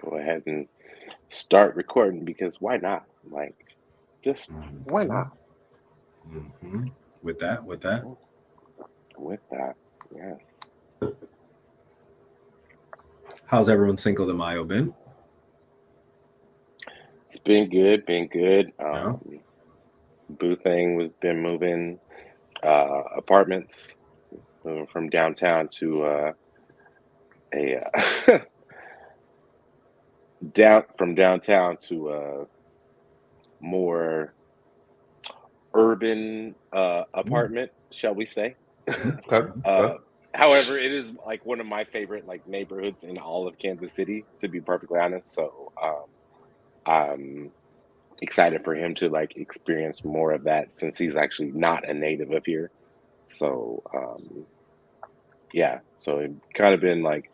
go ahead and start recording because why not? Like, just why not? Mm-hmm. With that. With that, yes. How's everyone's Cinco de Mayo been? It's been good, been good. Yeah. Boo thing was been moving apartments, moving from downtown to a downtown to more urban apartment, shall we say? Okay. Uh, However, it is like one of my favorite like neighborhoods in all of Kansas City, to be perfectly honest. So I'm excited for him to like experience more of that since he's actually not a native of here. So yeah, so it kind of been like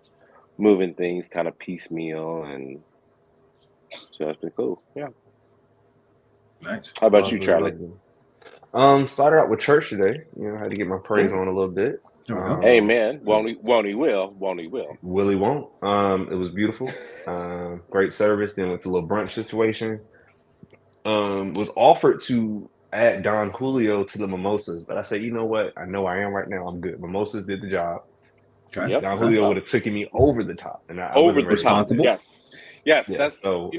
moving things kind of piecemeal, and so it's been cool. Yeah. Nice. How about you, Lovely, Charlie? lovely. Started out with church today. You know, had to get my praise on a little bit. There we go. Amen. Won't he will. Willie won't. It was beautiful. Great service. Then went to a little brunch situation. Was offered to add Don Julio to the mimosas, but I said, you know what? I know I am right now. I'm good. Mimosas did the job. Okay. Yep. Don Julio would have taken me over the top, and I Over wasn't the ready. top. Responsible? Yes. Yes. Yeah, That's so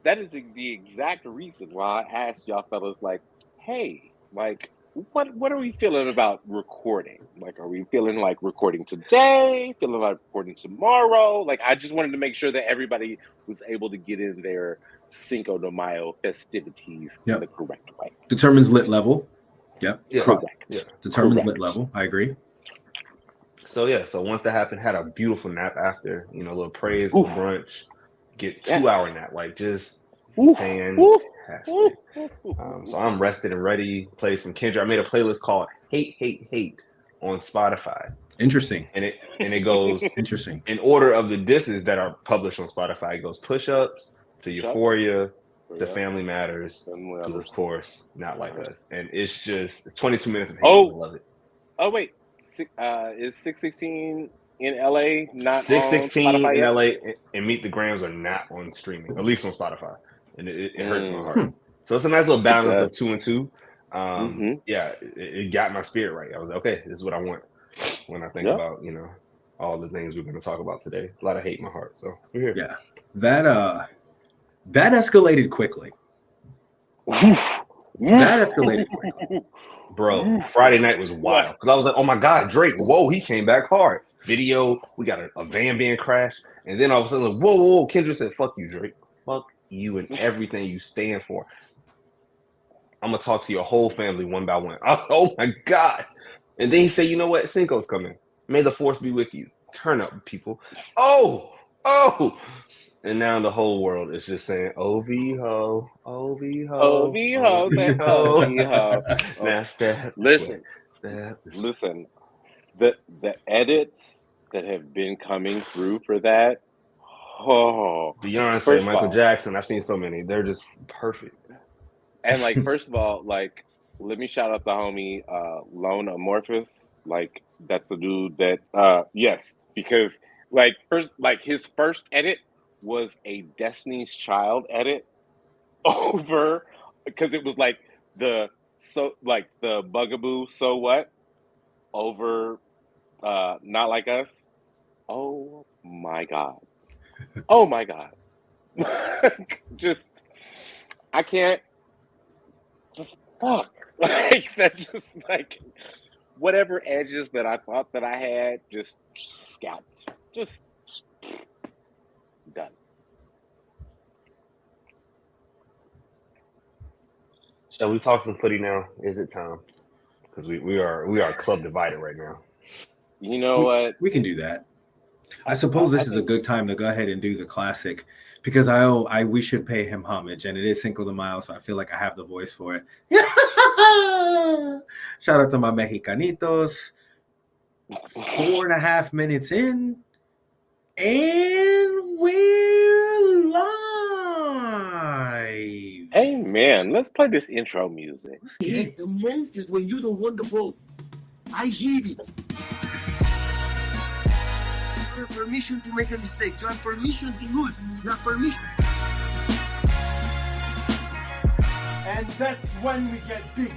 that is the exact reason why I asked y'all fellas like, hey, like what are we feeling about recording? Like, are we feeling like recording today? Feeling like recording tomorrow? Like, I just wanted to make sure that everybody was able to get in their Cinco de Mayo festivities in Yep. the correct way. Determines lit level. Yep. yeah, Correct. yeah. Determines Correct. lit level. I agree. So once that happened, had a beautiful nap after. You know, a little praise, a Oof. little brunch, get Yes. 2-hour nap, like just Oof. fantastic. So I'm rested and ready. Play some Kendrick. I made a playlist called "Hate, Hate, Hate" on Spotify, Interesting. and it goes Interesting. in order of the disses that are published on Spotify. It goes Push Ups to Euphoria to Family Matters to, of course, Not Like Us, and it's 22 minutes of hate. I love it. Oh wait, is 616 in LA not on 616 Spotify in yet? LA and Meet the Grams are not on streaming, at least on Spotify, and it hurts my heart. Hmm. So it's a nice little balance does. of 2 and 2. Mhm. Yeah, it got my spirit right. I was like, okay, this is what I want when I think Yep. about all the things we're going to talk about today. A lot of hate in my heart, so we're here. Yeah. That escalated quickly. That escalated quickly. Bro, Friday night was wild because I was like, oh my God, Drake, whoa, he came back hard. Video, we got a van being crashed, and then all of a sudden, like, whoa, Kendrick said, fuck you, Drake. Fuck you and everything you stand for. I'm gonna talk to your whole family one by one. I was, oh my God. And then he said, you know what? Cinco's coming. May the force be with you. Turn up, people. Oh. And now the whole world is just saying, OV-ho, OV-ho, OV-ho, OV-ho. Now step this way. Listen. The edits that have been coming through for that. Oh, Beyonce, Michael Jackson. I've seen so many. They're just perfect. And like, first of all, like, let me shout out the homie Lone Amorphous. Like, that's the dude that yes, because like his first edit was a Destiny's Child edit over because it was like the Bugaboo So What over Not Like Us. Oh my God. Oh my God. Just I can't just fuck. Like that just like whatever edges that I thought that I had just scalped. Just done. Shall we talk some footy now? Is it time? Because we are club divided right now. You know what? We can do that. I suppose this is a good time to go ahead and do the classic because we should pay him homage, and it is Cinco de Mayo, so I feel like I have the voice for it. Shout out to my Mexicanitos. 4.5 minutes in, and we're live. Hey man, let's play this intro music. The most is when you're the wonderful. I hate it. have permission to make a mistake. You have permission to lose. You have permission. And that's when we get big.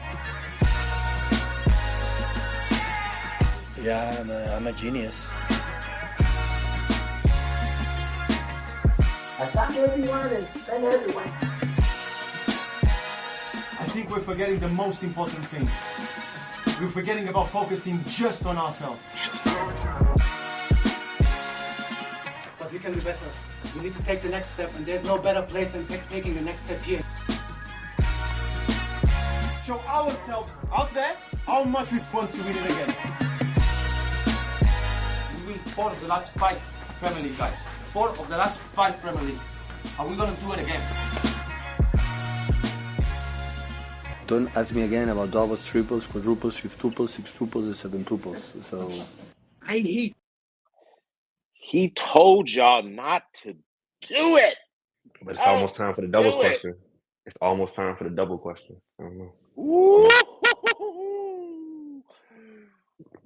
Yeah, I'm a genius. Attack everyone and send everyone. I think we're forgetting the most important thing. We're forgetting about focusing just on ourselves. But we can do better. We need to take the next step, and there's no better place than taking the next step here. Show ourselves out there how much we want to win it again. We win 4 of the last 5 Premier League, guys. 4 of the last 5 Premier League. Are we gonna do it again? Don't ask me again about doubles, triples, quadruples, fifth-tuples, six-tuples, and seven-tuples. So I hate. He told y'all not to do it. But it's almost time for the doubles do it. question. It's almost time for the double question. I don't know.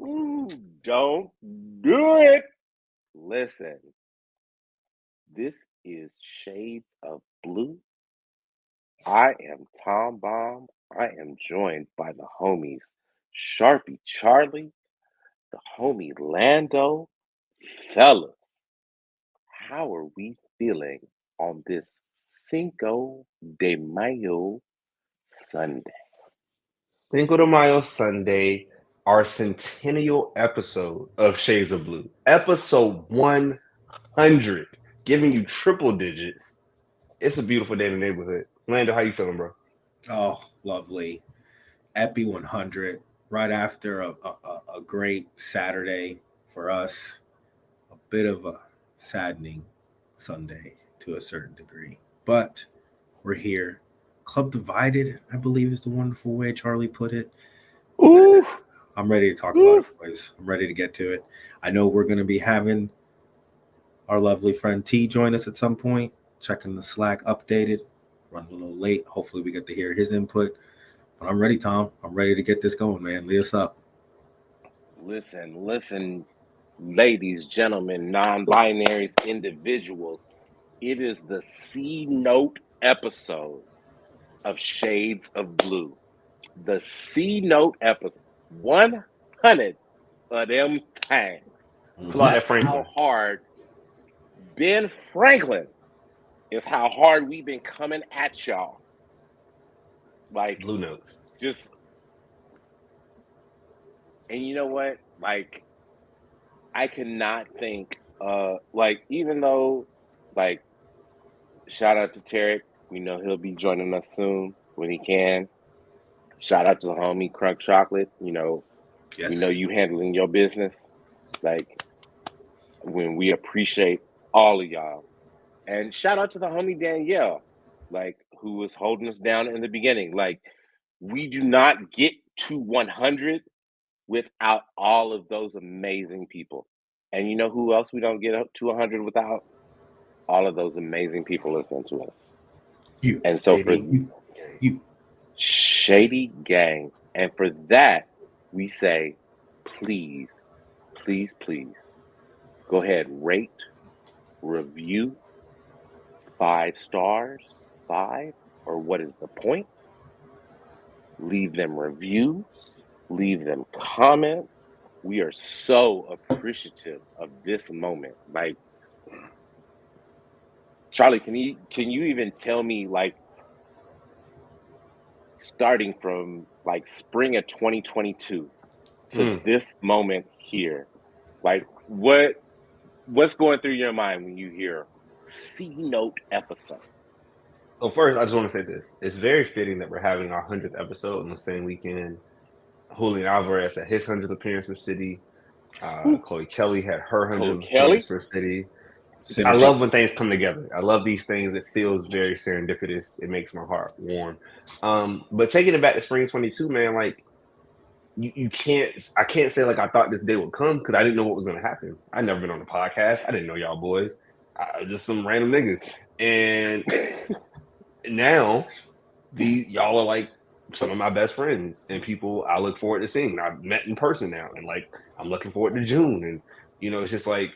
Ooh, don't do it. Listen, this is Shades of Blue. I am Tom Bomb. I am joined by the homies Sharpie Charlie, the homie Lando. Fellas, how are we feeling on this Cinco de Mayo Sunday? Cinco de Mayo Sunday, our centennial episode of Shades of Blue. Episode 100, giving you triple digits. It's a beautiful day in the neighborhood. Lando, how you feeling, bro? Oh, lovely. Epi 100, right after a great Saturday for us. A bit of a saddening Sunday to a certain degree. But we're here. Club divided, I believe is the wonderful way Charlie put it. Ooh. I'm ready to talk about it, boys. I'm ready to get to it. I know we're going to be having our lovely friend T join us at some point, checking the Slack updated. Running a little late. Hopefully we get to hear his input. But I'm ready, Tom. I'm ready to get this going, man. Lead us up. Listen, ladies, gentlemen, non-binaries, individuals. It is the C-Note episode of Shades of Blue. The C-Note episode. 100 of them times. Claude Franklin. How hard Ben Franklin is how hard we've been coming at y'all. Like, Blue Notes. just, and you know what? Like, I cannot think, like, even though, like, shout out to Tarek. We know he'll be joining us soon when he can. Shout out to the homie Crunk Chocolate. You know, Yes. we know you handling your business. Like, when we appreciate all of y'all. And shout out to the homie Danielle, like, who was holding us down in the beginning. Like, we do not get to 100 without all of those amazing people. And you know who else we don't get up to 100 without? All of those amazing people listening to us. You. And so for you. Shady Gang. And for that, we say, please, please, please, go ahead, rate, review, 5 stars, 5, or what is the point? Leave them reviews, leave them comments. We are so appreciative of this moment. Like, Charlie, can you even tell me, like, starting from like spring of 2022 to this moment here, like, what's going through your mind when you hear C-Note episode? So first, I just want to say this. It's very fitting that we're having our 100th episode on the same weekend. Julian Alvarez had his 100th appearance for City. Chloe Kelly had her 100th appearance for City. Synergy. I love when things come together. I love these things. It feels very serendipitous. It makes my heart warm. But taking it back to spring 22, man, like, I can't say like I thought this day would come because I didn't know what was going to happen. I'd never been on a podcast. I didn't know y'all boys. Just some random niggas. And now y'all are like some of my best friends and people I look forward to seeing. I've met in person now, and like I'm looking forward to June. And you know, it's just like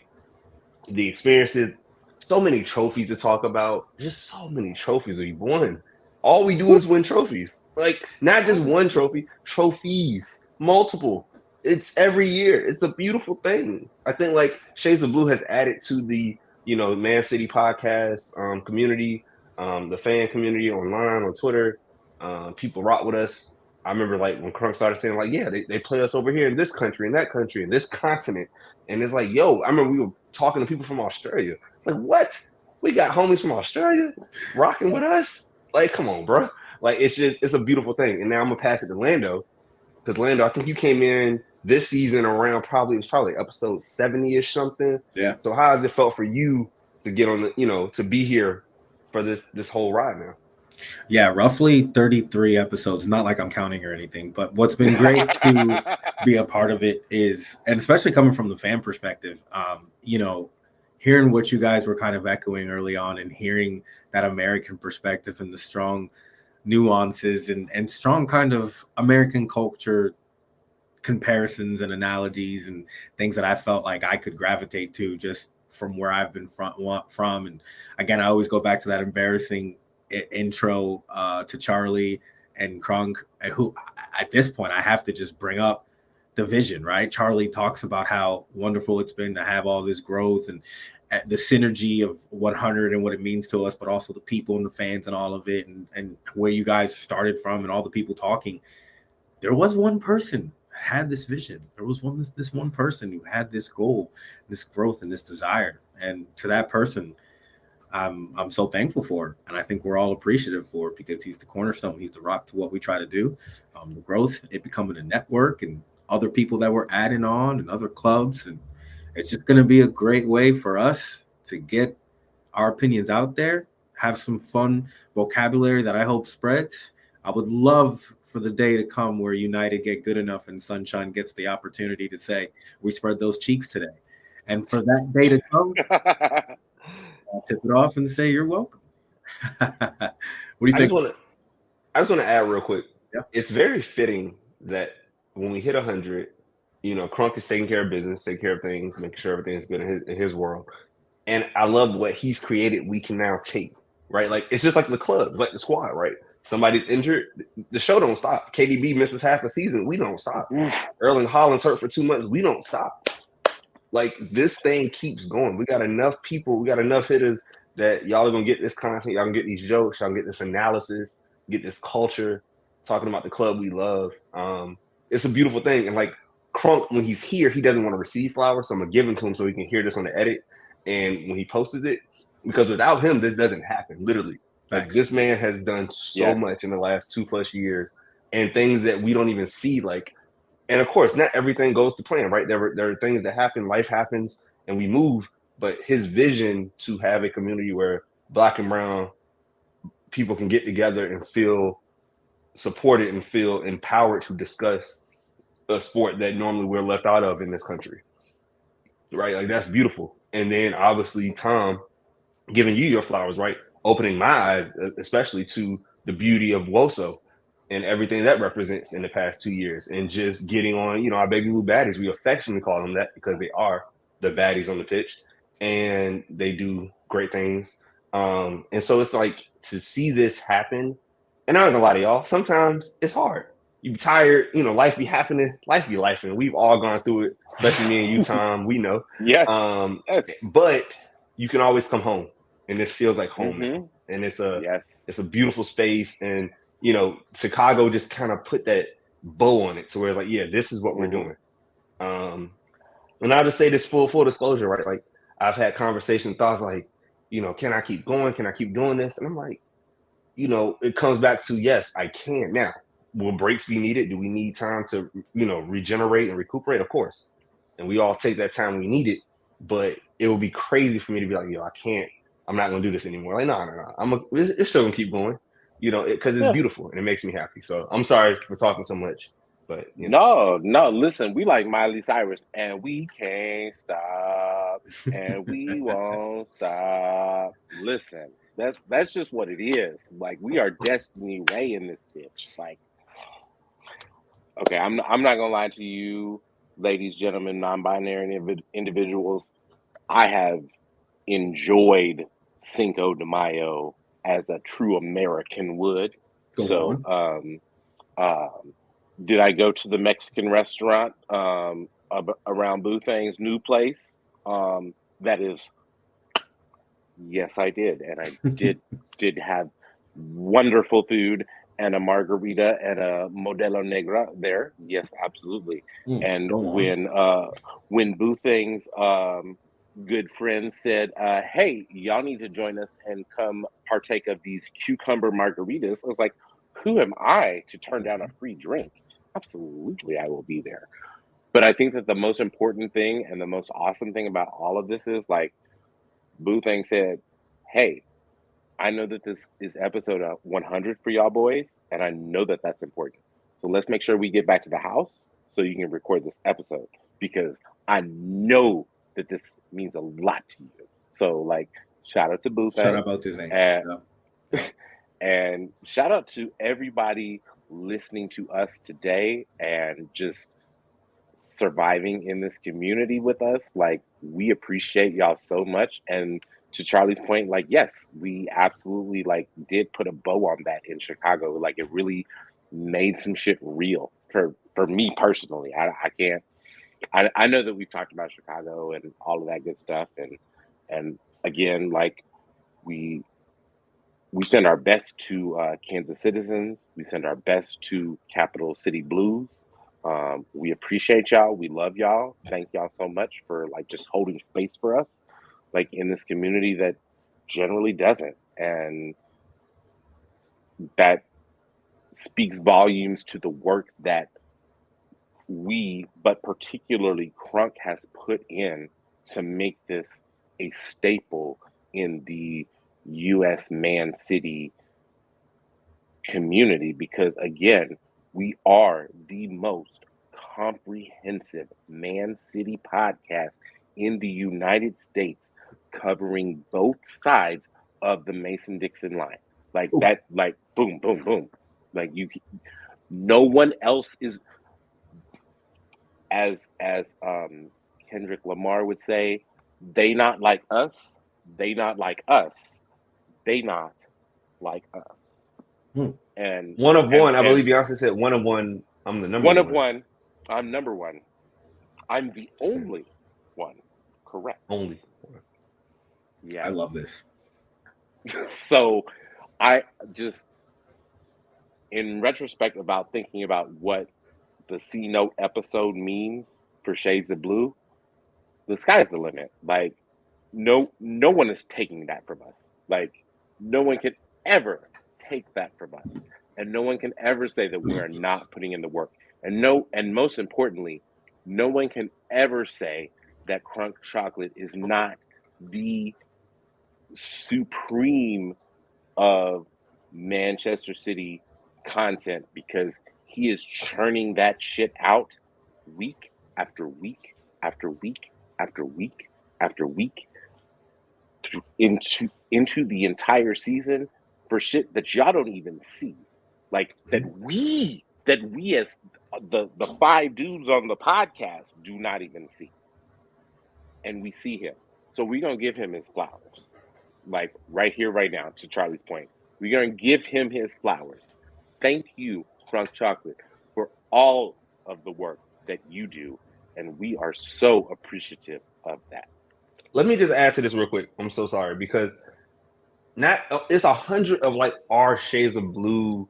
the experiences, so many trophies to talk about, just so many trophies we've won. All we do is win trophies. Like, not just one trophy, trophies, multiple. It's every year. It's a beautiful thing. I think like Shades of Blue has added to the, Man City podcast community, the fan community online on Twitter. People rock with us. I remember like when Crunk started saying like, yeah, they play us over here in this country, in that country, in this continent. And it's like, yo, I remember we were talking to people from Australia. It's like, what? We got homies from Australia rocking with us? Like, come on, bro. Like, it's a beautiful thing. And now I'm gonna pass it to Lando, because Lando, I think you came in this season around it was probably episode 70-ish something. Yeah. So how has it felt for you to get on to be here for this whole ride now? Yeah, roughly 33 episodes. Not like I'm counting or anything, but what's been great to be a part of it is, and especially coming from the fan perspective, hearing what you guys were kind of echoing early on and hearing that American perspective and the strong nuances and strong kind of American culture comparisons and analogies and things that I felt like I could gravitate to just from where I've been from. And again, I always go back to that embarrassing intro to Charlie and Crunk, who at this point I have to just bring up the vision, right? Charlie talks about how wonderful it's been to have all this growth and the synergy of 100 and what it means to us, but also the people and the fans and all of it, and where you guys started from and all the people talking. There was one person had this vision. There was this one person who had this goal, this growth, and this desire. And to that person, I'm so thankful for it. And I think we're all appreciative for it because he's the cornerstone. He's the rock to what we try to do. The growth, it becoming a network and other people that we're adding on and other clubs. And it's just going to be a great way for us to get our opinions out there, have some fun vocabulary that I hope spreads. I would love for the day to come where United get good enough and Sunshine gets the opportunity to say, we spread those cheeks today. And for that day to come, I'll tip it off and say, you're welcome. What do you think? I just want to add real quick. Yeah. It's very fitting that when we hit 100, Crunk is taking care of business, taking care of things, making sure everything's good in his world. And I love what he's created we can now take, right? Like, it's just like the club, it's like the squad, right? Somebody's injured, the show don't stop. KDB misses half a season, we don't stop. Erling Haaland's hurt for 2 months, we don't stop. Like, this thing keeps going. We got enough people, we got enough hitters that y'all are going to get this content, y'all can get these jokes, y'all can get this analysis, get this culture, talking about the club we love. It's a beautiful thing. And like Crunk, when he's here, he doesn't want to receive flowers, so I'm going to give them to him so he can hear this on the edit. And when he posted it, because without him, this doesn't happen, literally. Like, this man has done so much in the last 2+ years and things that we don't even see. Like, and of course, not everything goes to plan, right? There are things that happen, life happens, and we move. But his vision to have a community where Black and brown people can get together and feel supported and feel empowered to discuss a sport that normally we're left out of in this country, right? Like, that's beautiful. And then obviously Tom giving you your flowers, right? Opening my eyes, especially to the beauty of WOSO and everything that represents in the past 2 years, and just getting on, our baby blue baddies. We affectionately call them that because they are the baddies on the pitch, and they do great things. And so it's like, to see this happen, and I'm not gonna lie to y'all, sometimes it's hard. You be tired, life be happening, life be lifing. We've all gone through it, especially me and you, Tom. We know. Yes. But you can always come home, and this feels like home now. And it's a beautiful space. And Chicago just kind of put that bow on it, so where it's like, yeah, this is what we're doing. And I'll just say this full disclosure, right? Like, I've had conversation thoughts like, can I keep going? Can I keep doing this? And I'm like, it comes back to, yes, I can. Now, will breaks be needed? Do we need time to, regenerate and recuperate? Of course. And we all take that time we need it. But it would be crazy for me to be like, I can't, I'm not going to do this anymore. Like, no. It's still going to keep going, because it's beautiful and it makes me happy. So I'm sorry for talking so much. But no, listen, we like Miley Cyrus, and we can't stop, and we won't stop. Listen, that's just what it is. Like, we are Destiny Ray in this bitch. Like, okay, I'm not gonna lie to you, ladies, gentlemen, non-binary individuals. I have enjoyed Cinco de Mayo as a true American would. Go on. Did I go to the Mexican restaurant around Boothang's new place? That is, yes, I did, and I did have wonderful food and a margarita and a Modelo Negra there. Yes, absolutely. And Go on. when Boothang's good friend said, "Hey, y'all need to join us and come partake of these cucumber margaritas," I was like, "Who am I to turn down a free drink? Absolutely, I will be there." But I think that the most important thing and the most awesome thing about all of this is like Boothang said, "Hey, I know that this is episode 100 for y'all boys, and I know that that's important. So let's make sure we get back to the house so you can record this episode because I know that this means a lot to you." So, like, shout out to Shout Boothang, out to Zane. and Yeah. and shout out to everybody listening to us today and just surviving in this community with us. Like, we appreciate y'all so much. And to Charlie's point, like, yes, we absolutely like did put a bow on that in Chicago. Like, it really made some shit real for me personally. I can't. I know that we've talked about Chicago and all of that good stuff, and again, like we send our best to Kansas citizens. We send our best to Capital City Blues. We appreciate y'all. We love y'all. Thank y'all so much for like just holding space for us, like in this community that generally doesn't, and that speaks volumes to the work that we, but particularly Crunk, has put in to make this a staple in the U.S. Man City community because again we are the most comprehensive Man City podcast in the United States covering both sides of the Mason-Dixon line like Ooh. that, like boom boom boom, like you, no one else is, as Kendrick Lamar would say, they not like us, they not like us, they not like us. And one of one. I and believe Beyonce said one of one. I'm the number one of one. one. I'm number one. I'm the only one. Correct. Only. Yeah. I love this. So I just, in retrospect, about thinking about what the C Note episode means for Shades of Blue, the sky's the limit. Like no one is taking that from us. Like no one can ever take that from us. And no one can ever say that we are not putting in the work. And most importantly, no one can ever say that Crunk Chocolate is not the supreme of Manchester City content because he is churning that shit out week after week after week after week after week into the entire season for shit that y'all don't even see, like that we as the five dudes on the podcast do not even see, and we see him. So we're gonna give him his flowers, like right here, right now. To Charlie's point, we're gonna give him his flowers. Thank you, Crunk Chocolate, for all of the work that you do, and we are so appreciative of that. Let me just add to this real quick. I'm so sorry because not it's 100 of like our Shades of Blue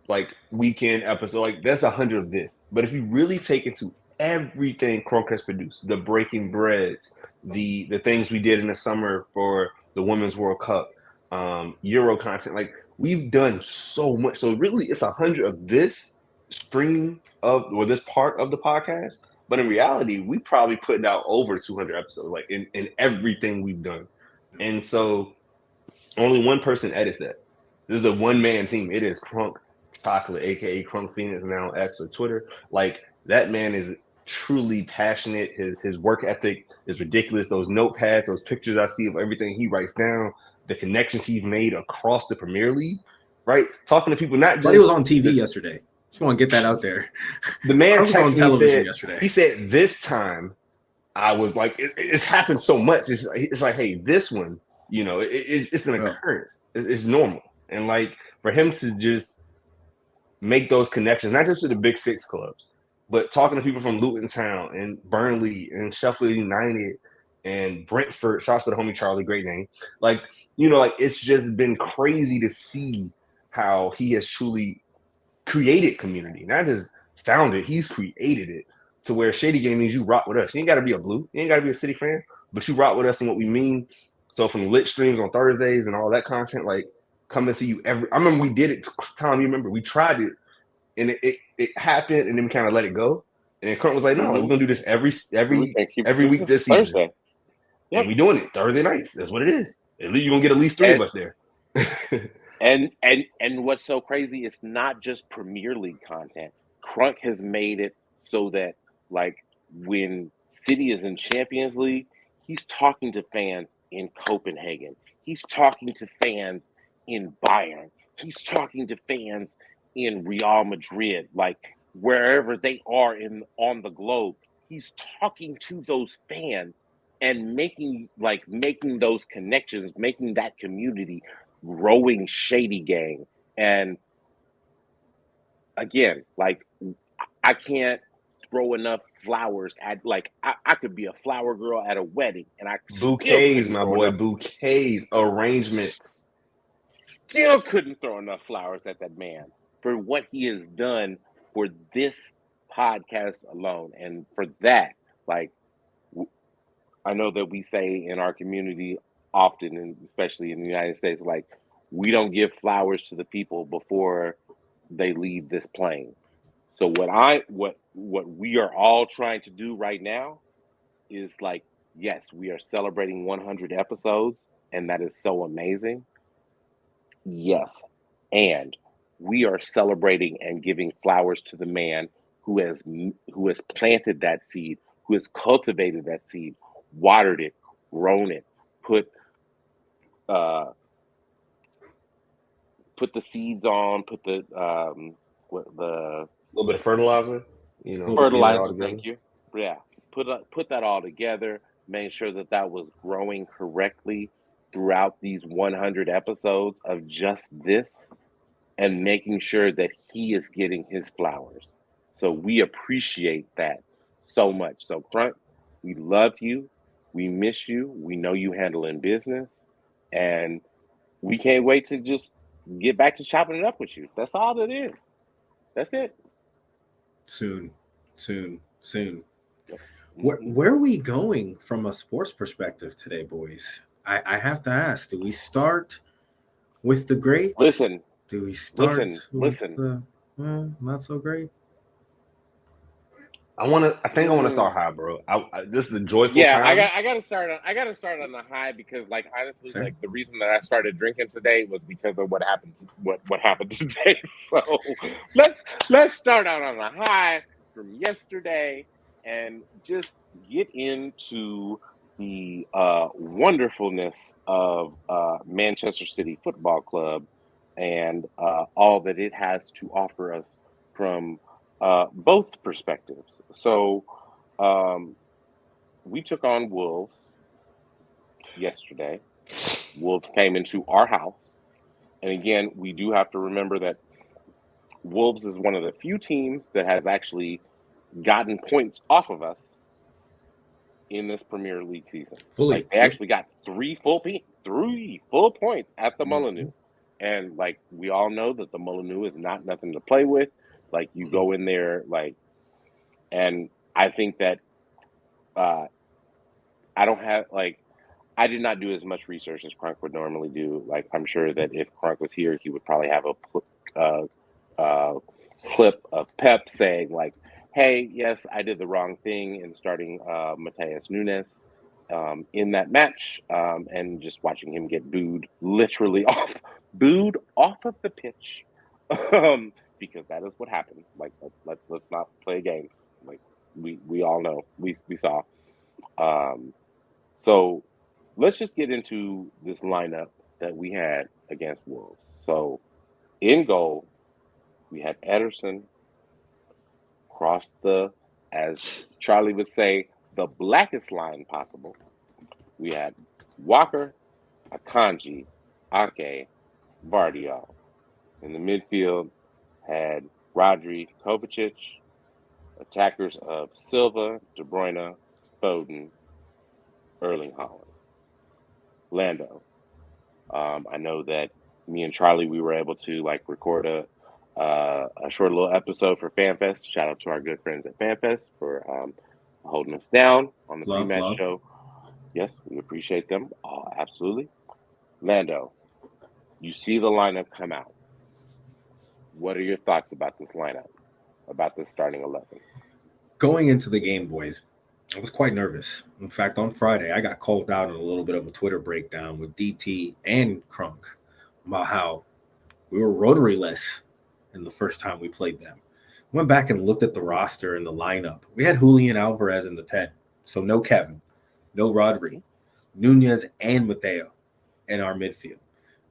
like weekend episode. Like that's 100 of this. But if you really take into everything Crunk has produced, the Breaking Breads, the things we did in the summer for the Women's World Cup, Euro content, like we've done so much. So really, it's 100 of this stream of or this part of the podcast. But in reality, we probably putting out over 200 episodes, like in everything we've done. And so only one person edits that. This is a one-man team. It is Crunk Chocolate, aka Crunk Phoenix, now X or Twitter. Like that man is truly passionate. His work ethic is ridiculous. Those notepads, those pictures I see of everything he writes down, the connections he's made across the Premier League, right? Talking to people, not just. But he was on TV yesterday. Just want to get that out there. The man was on texted me television said, yesterday. He said this time I was like, it's happened so much. It's like, hey, this one, it's an occurrence. It's normal, and like for him to just make those connections, not just to the Big Six clubs, but talking to people from Luton Town and Burnley and Sheffield United and Brentford. Shouts to the homie Charlie, great name. Like, like it's just been crazy to see how he has truly created community, not just found it. He's created it to where Shady Game means you rock with us. You ain't got to be a Blue, you ain't got to be a City fan, but you rock with us and what we mean. So from lit streams on Thursdays and all that content, like coming to you every. I remember we did it. Tom, you remember we tried it and it happened, and then we kind of let it go. And then Kurt was like, "No, we're gonna do this every week this season." Thursday. Yep. And we doing it Thursday nights. That's what it is. At least you're gonna get at least 3 of us there. And what's so crazy? It's not just Premier League content. Crunk has made it so that like when City is in Champions League, he's talking to fans in Copenhagen. He's talking to fans in Bayern. He's talking to fans in Real Madrid, like wherever they are on the globe. He's talking to those fans and making those connections, making that community, growing Shady Gang. And again, like I can't throw enough flowers at I could be a flower girl at a wedding and I bouquets, my boy, bouquets, arrangements. Still couldn't throw enough flowers at that man for what he has done for this podcast alone. And for that, like I know that we say in our community often, and especially in the United States, like we don't give flowers to the people before they leave this plane. So what we are all trying to do right now is like, yes, we are celebrating 100 episodes, and that is so amazing. Yes, and we are celebrating and giving flowers to the man who has planted that seed, who has cultivated that seed, watered it, grown it, put the seeds on, put the little bit of fertilizer, fertilizer. Thank you. Yeah, put that all together. Made sure that was growing correctly throughout these 100 episodes of just this, and making sure that he is getting his flowers. So we appreciate that so much. So Crunk, we love you. We miss you. We know you handling business, and we can't wait to just get back to chopping it up with you. That's all it is. That's it. Soon. Where are we going from a sports perspective today, boys? I have to ask, do we start with the greats? Listen. Do we start listen. with the not so great? I want to start high, bro. This is a joyful time. I gotta start on the high because, like, honestly, like the reason that I started drinking today was because of what happened today. So let's start out on a high from yesterday and just get into the wonderfulness of Manchester City Football Club and all that it has to offer us from both perspectives. So we took on Wolves yesterday. Wolves came into our house. And again, we do have to remember that Wolves is one of the few teams that has actually gotten points off of us in this Premier League season. They actually got 3 full points at the Molineux. And like we all know that the Molineux is not nothing to play with. Like you go in there, like, and I think that I did not do as much research as Crunk would normally do. Like I'm sure that if Crunk was here, he would probably have a clip of Pep saying like, "Hey, yes, I did the wrong thing in starting Mateus Nunes in that match," and just watching him get booed off of the pitch. Because that is what happened. Like let's not play games. Like we all know. We saw. So let's just get into this lineup that we had against Wolves. So in goal, we had Ederson, as Charlie would say, the blackest line possible. We had Walker, Akanji, Ake, Vardiol. In the midfield, had Rodri, Kovacic, attackers of Silva, De Bruyne, Foden, Erling Haaland, Lando. I know that me and Charlie, we were able to like record a short little episode for FanFest. Shout out to our good friends at FanFest for holding us down on the Love, pre-match love. show. Yes, we appreciate them. Absolutely. Lando, you see the lineup come out. What are your thoughts about this lineup, about this starting 11? Going into the game, boys, I was quite nervous. In fact, on Friday, I got called out in a little bit of a Twitter breakdown with DT and Crunk about how we were rotary-less in the first time we played them. Went back and looked at the roster and the lineup. We had Julian Alvarez in the 10, so no Kevin, no Rodri, Nunez and Mateo in our midfield.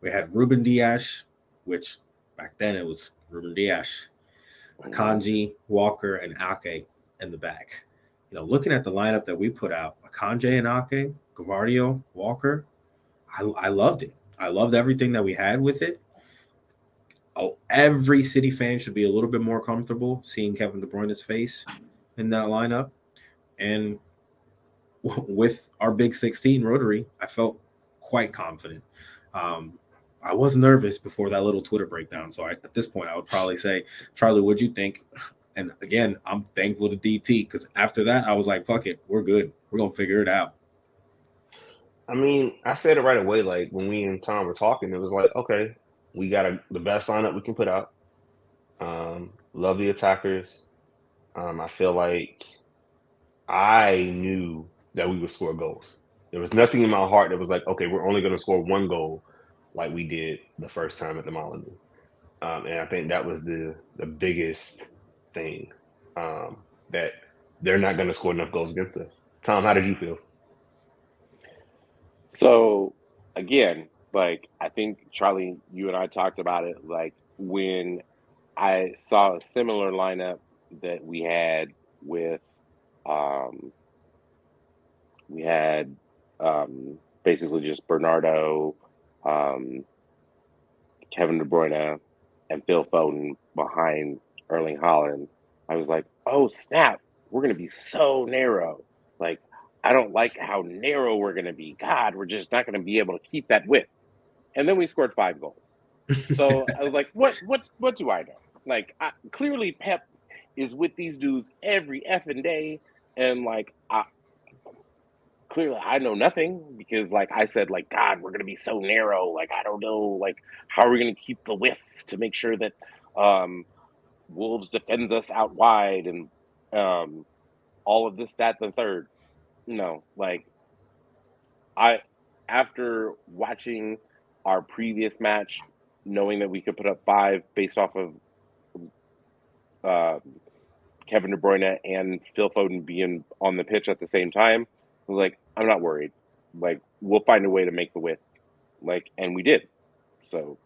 We had Ruben Dias, which back then it was Ruben Dias, Akanji, Walker, and Ake in the back. Looking at the lineup that we put out, Akanji and Ake, Gavardio, Walker, I loved it. I loved everything that we had with it. Every City fan should be a little bit more comfortable seeing Kevin De Bruyne's face in that lineup. And with our Big 16 Rotary, I felt quite confident. I was nervous before that little Twitter breakdown. So at this point, I would probably say, Charlie, what'd you think? And again, I'm thankful to DT because after that, I was like, fuck it. We're good. We're going to figure it out. I mean, I said it right away. Like when we and Tom were talking, it was like, okay, we got the best lineup we can put out. Love the attackers. I feel like I knew that we would score goals. There was nothing in my heart that was like, okay, we're only going to score one goal like we did the first time at the Molyneux. And I think that was the biggest thing, that they're not going to score enough goals against us. Tom, how did you feel? So again, like I think Charlie, you and I talked about it. Like when I saw a similar lineup that we had with, we had basically just Bernardo, Kevin De Bruyne, and Phil Foden behind Erling Haaland. I was like, oh snap, we're gonna be so narrow. Like I don't like how narrow we're going to be. God, we're just not going to be able to keep that width. And then we scored 5 goals. So I was like, what do I know? Like, clearly Pep is with these dudes every effing day. And like, clearly I know nothing because like I said, like, God, we're going to be so narrow. Like, I don't know, like, how are we going to keep the width to make sure that Wolves defends us out wide and all of this, that, the third. No, like, after watching our previous match, knowing that we could put up 5 based off of Kevin De Bruyne and Phil Foden being on the pitch at the same time, I was like, I'm not worried. Like, we'll find a way to make the width. Like, and we did. So,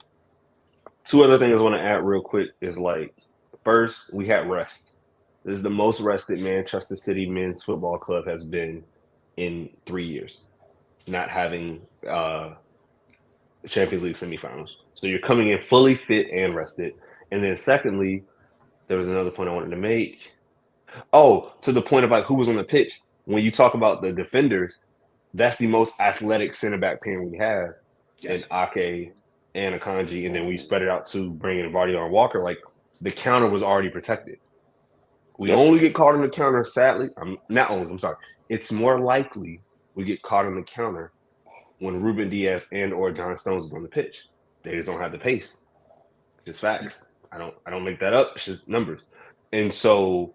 2 other things I want to add real quick is like, first, we had rest. This is the most rested Manchester City men's football club has been in 3 years, not having Champions League semifinals. So you're coming in fully fit and rested. And then secondly, there was another point I wanted to make. Oh, to the point of like who was on the pitch. When you talk about the defenders, that's the most athletic center back pairing we have. Yes. And Ake and Akanji, and then we spread it out to bring in Vardy and Walker. Like the counter was already protected. We only get caught on the counter, sadly. I'm sorry. It's more likely we get caught on the counter when Ruben Dias and or John Stones is on the pitch. They just don't have the pace. Just facts. I don't make that up. It's just numbers. And so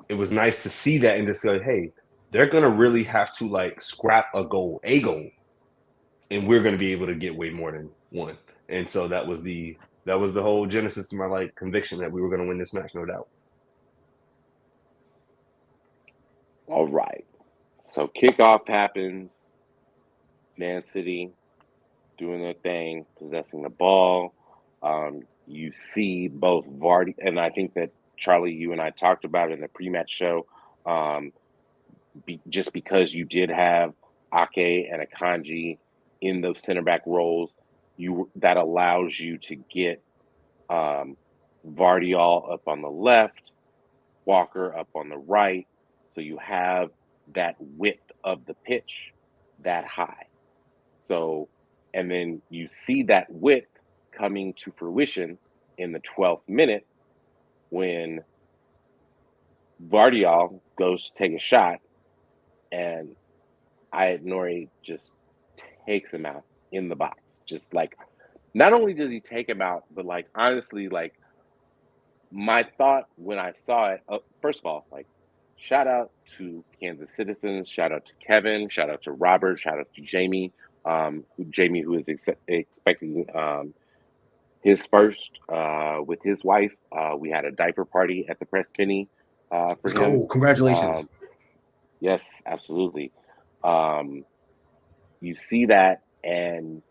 it was nice to see that and just say, hey, they're gonna really have to like scrap a goal, and we're gonna be able to get way more than one. And so that was the whole genesis to my like conviction that we were gonna win this match, no doubt. all right. So kickoff happens. Man City doing their thing, possessing the ball. You see both Vardy, and I think that Charlie, you and I talked about it in the pre-match show. just because you did have Ake and Akanji in those center back roles, that allows you to get Vardiol up on the left, Walker up on the right, so you have that width of the pitch that high. So, and then you see that width coming to fruition in the 12th minute when Vardiol goes to take a shot and Ayat Nori just takes him out in the box. Just like, not only does he take him out, but like, honestly, like, my thought when I saw it, first of all, like, shout out to Kansas citizens, shout out to Kevin, shout out to Robert, shout out to Jamie, who is expecting his first with his wife. We had a diaper party at the Press Penny for Let's him. go. Congratulations. Yes, absolutely. You see that, and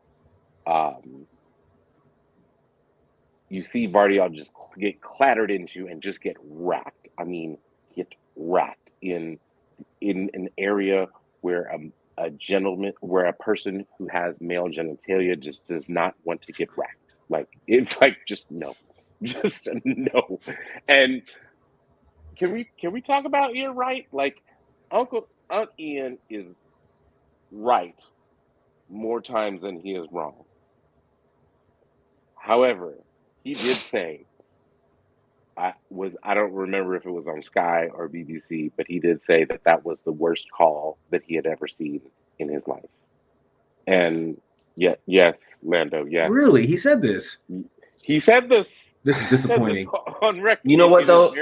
you see Vardiol just get clattered into and just get racked. I mean, get racked in an area where a gentleman, where a person who has male genitalia just does not want to get racked. Like, it's like, just no, just no. And can we talk about Ian Wright? Like, Aunt Ian is right more times than he is wrong. However, he did say, I don't remember if it was on Sky or BBC, but he did say that was the worst call that he had ever seen in his life. And yes, Lando, yes. Really? He said this? He said this. This is disappointing. On record. You know what, though?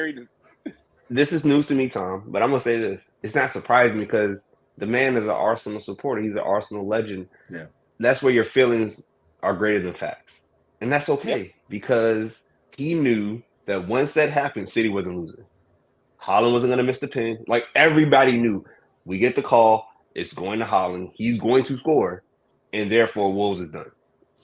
This is news to me, Tom, but I'm going to say this. It's not surprising because the man is an Arsenal supporter. He's an Arsenal legend. Yeah. That's where your feelings are greater than facts. And that's okay because he knew that once that happened, City wasn't losing. Haaland wasn't going to miss the pin. Like, everybody knew. We get the call. It's going to Haaland. He's going to score. And therefore, Wolves is done.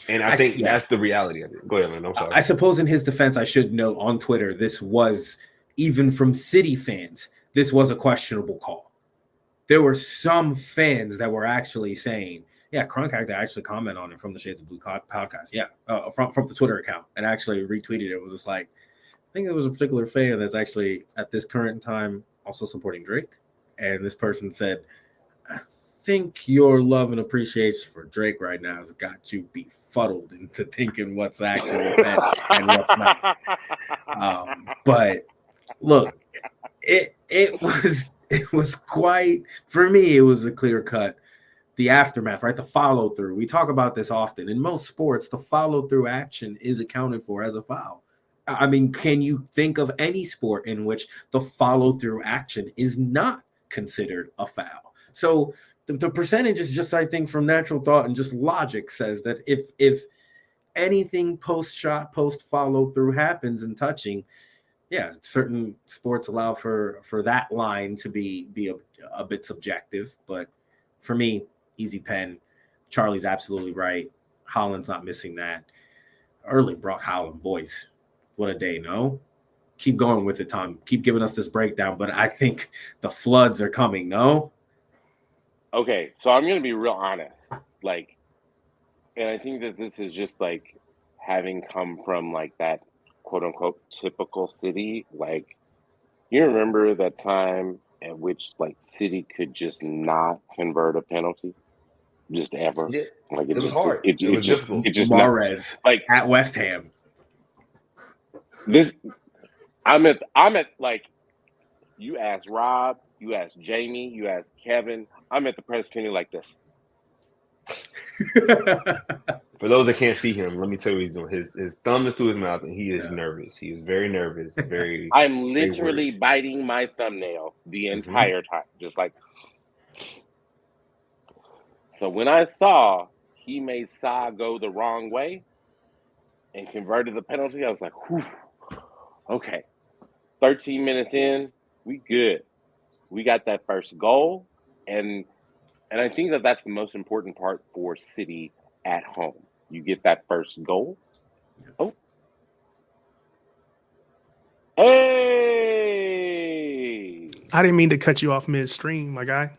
And I think that's the reality of it. Go ahead, Lynn. I'm sorry. I suppose in his defense, I should note on Twitter, this was, even from City fans, this was a questionable call. There were some fans that were actually saying, yeah, Crunk had to actually comment on it from the Shades of Blue podcast. Yeah, from the Twitter account, and actually retweeted it. It was just like, I think there was a particular fan that's actually at this current time also supporting Drake. And this person said, I think your love and appreciation for Drake right now has got you befuddled into thinking what's actually meant and what's not. But look, it was quite, for me, it was a clear cut. The aftermath, right? The follow through. We talk about this often. In most sports, the follow through action is accounted for as a foul. I mean, can you think of any sport in which the follow through action is not considered a foul? So the percentage is just, I think, from natural thought and just logic says that if anything post shot, post follow through happens in touching, yeah, certain sports allow for that line to be a bit subjective. But for me, easy pen. Charlie's absolutely right. Haaland's not missing that. Early brought Haaland, boys. What a day, no? Keep going with it, Tom. Keep giving us this breakdown, but I think the floods are coming, no? Okay, so I'm going to be real honest. Like, and I think that this is just like having come from like that quote unquote typical City. Like, you remember that time at which like City could just not convert a penalty? Just ever. Yeah, like it was hard. It was difficult. It just Mahrez, like at West Ham. This, I'm at like, you ask Rob, you ask Jamie, you ask Kevin. I'm at the Press Penny like this. For those that can't see him, let me tell you what he's doing. His thumb is to his mouth, and he is nervous. He is very nervous. Very. I'm literally biting my thumbnail the entire time, just like. So when I saw he made Sa go the wrong way and converted the penalty, I was like, whew, okay. 13 minutes in, we good. We got that first goal, and I think that that's the most important part for City at home. You get that first goal. Oh. Hey! I didn't mean to cut you off midstream, my guy.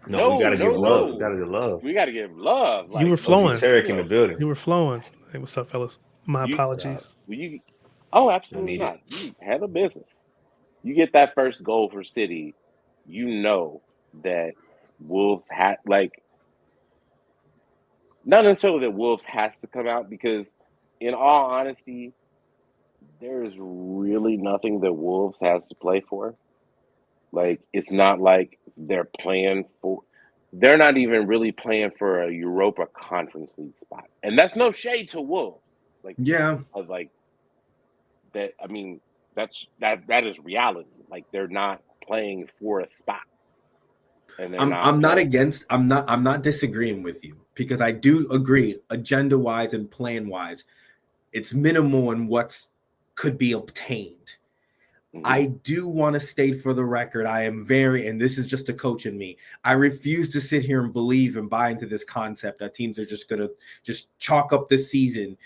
No, we gotta give love. We No. gotta give love. We got to give love. You were Like, OG flowing. Tarek in the building. You were flowing. Hey, what's up, fellas? My you, apologies. you, oh, I absolutely need it. not. You handle business. You get that first goal for City, you know that Wolves had like not necessarily that Wolves has to come out because, in all honesty, there is really nothing that Wolves has to play for. Like it's not like they're playing for. They're not even really playing for a Europa Conference League spot, and that's no shade to Wolves. Like, Yeah, like that. I mean, that is reality. Like they're not playing for a spot, and they're not I'm not playing. against. I'm not disagreeing with you because I do agree, agenda wise and plan wise, it's minimal in what's could be obtained. I do want to state for the record, I am very, and this is just a coach in me. I refuse to sit here and believe and buy into this concept that teams are just going to just chalk up this season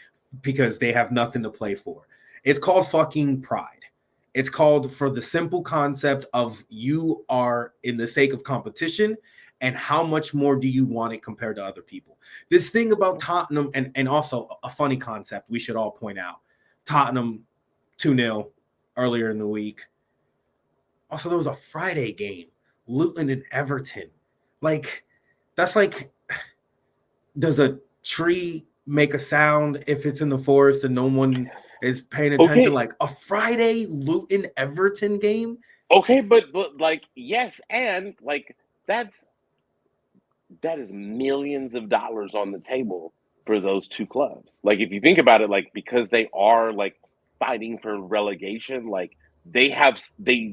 because they have nothing to play for. It's called fucking pride. It's called for the simple concept of you are in the sake of competition and how much more do you want it compared to other people. This thing about Tottenham and also a funny concept we should all point out. Tottenham 2-0 earlier in the week. Also, there was a Friday game, Luton and Everton. Like, that's like, does a tree make a sound if it's in the forest and no one is paying attention? Okay. Like a Friday Luton Everton game? Okay, but like yes, and like that is millions of dollars on the table for those two clubs. Like if you think about it, like because they are like fighting for relegation, like they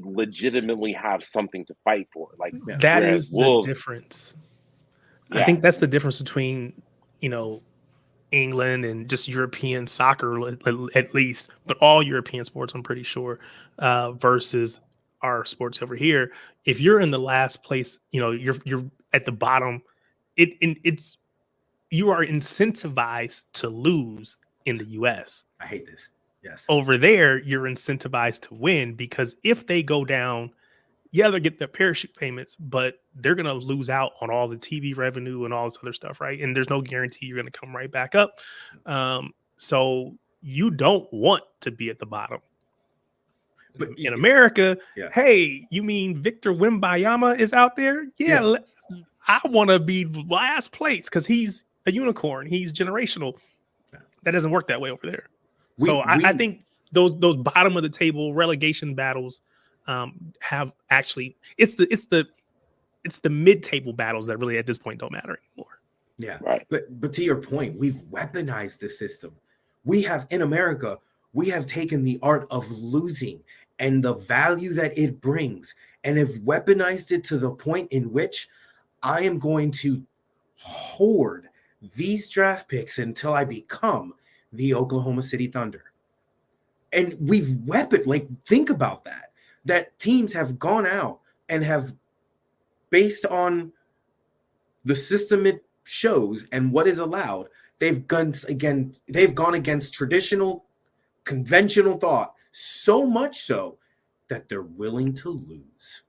legitimately have something to fight for. Like That whereas is the Wolves, difference. I yeah, think that's the difference between, you know, England and just European soccer, at least, but all European sports, I'm pretty sure, versus our sports over here. If you're in the last place, you know, you're at the bottom. It's you are incentivized to lose in the U.S. I hate this. Yes. Over there, you're incentivized to win because if they go down, yeah, they'll get their parachute payments, but they're going to lose out on all the TV revenue and all this other stuff, right? And there's no guarantee you're going to come right back up. So you don't want to be at the bottom. But in America, yeah. Hey, you mean Victor Wembanyama is out there? Yeah. I want to be last place because he's a unicorn. He's generational. Yeah. That doesn't work that way over there. I think those bottom of the table relegation battles have actually it's the mid-table battles that really at this point don't matter anymore. Yeah. right. But to your point, we've weaponized the system. We have in America, we have taken the art of losing and the value that it brings and have weaponized it to the point in which I am going to hoard these draft picks until I become the Oklahoma City Thunder. And we've think about that teams have gone out and have, based on the system it shows and what is allowed, they've gone against traditional, conventional thought so much so that they're willing to lose.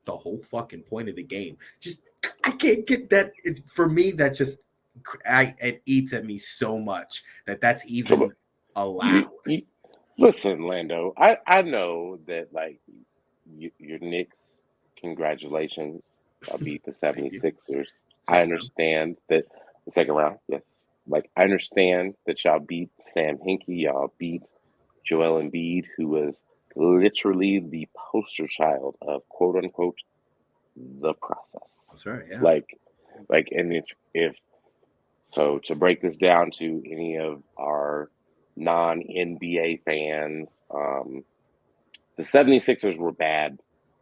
The whole fucking point of the game. Just I can't get that. For me, that just it eats at me so much that's even allowed. Listen, Lando, I know that like your Knicks, congratulations, y'all beat the 76ers. I understand that the second round, yes. Like I understand that y'all beat Sam Hinkie, y'all beat Joel Embiid, who was literally the poster child of quote unquote the process. That's right. Yeah. Like, and if so, to break this down to any of our non-NBA fans, the 76ers were bad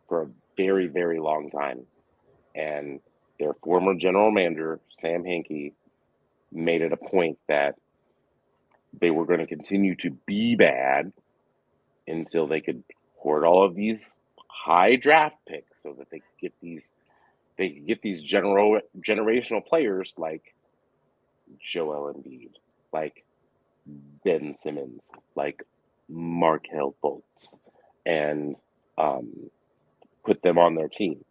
for a very, very long time. And their former general manager, Sam Hinkie, made it a point that they were going to continue to be bad until they could hoard all of these high draft picks so that they could get these generational players like Joel Embiid, like Ben Simmons, like Markelle Fultz, and put them on their team.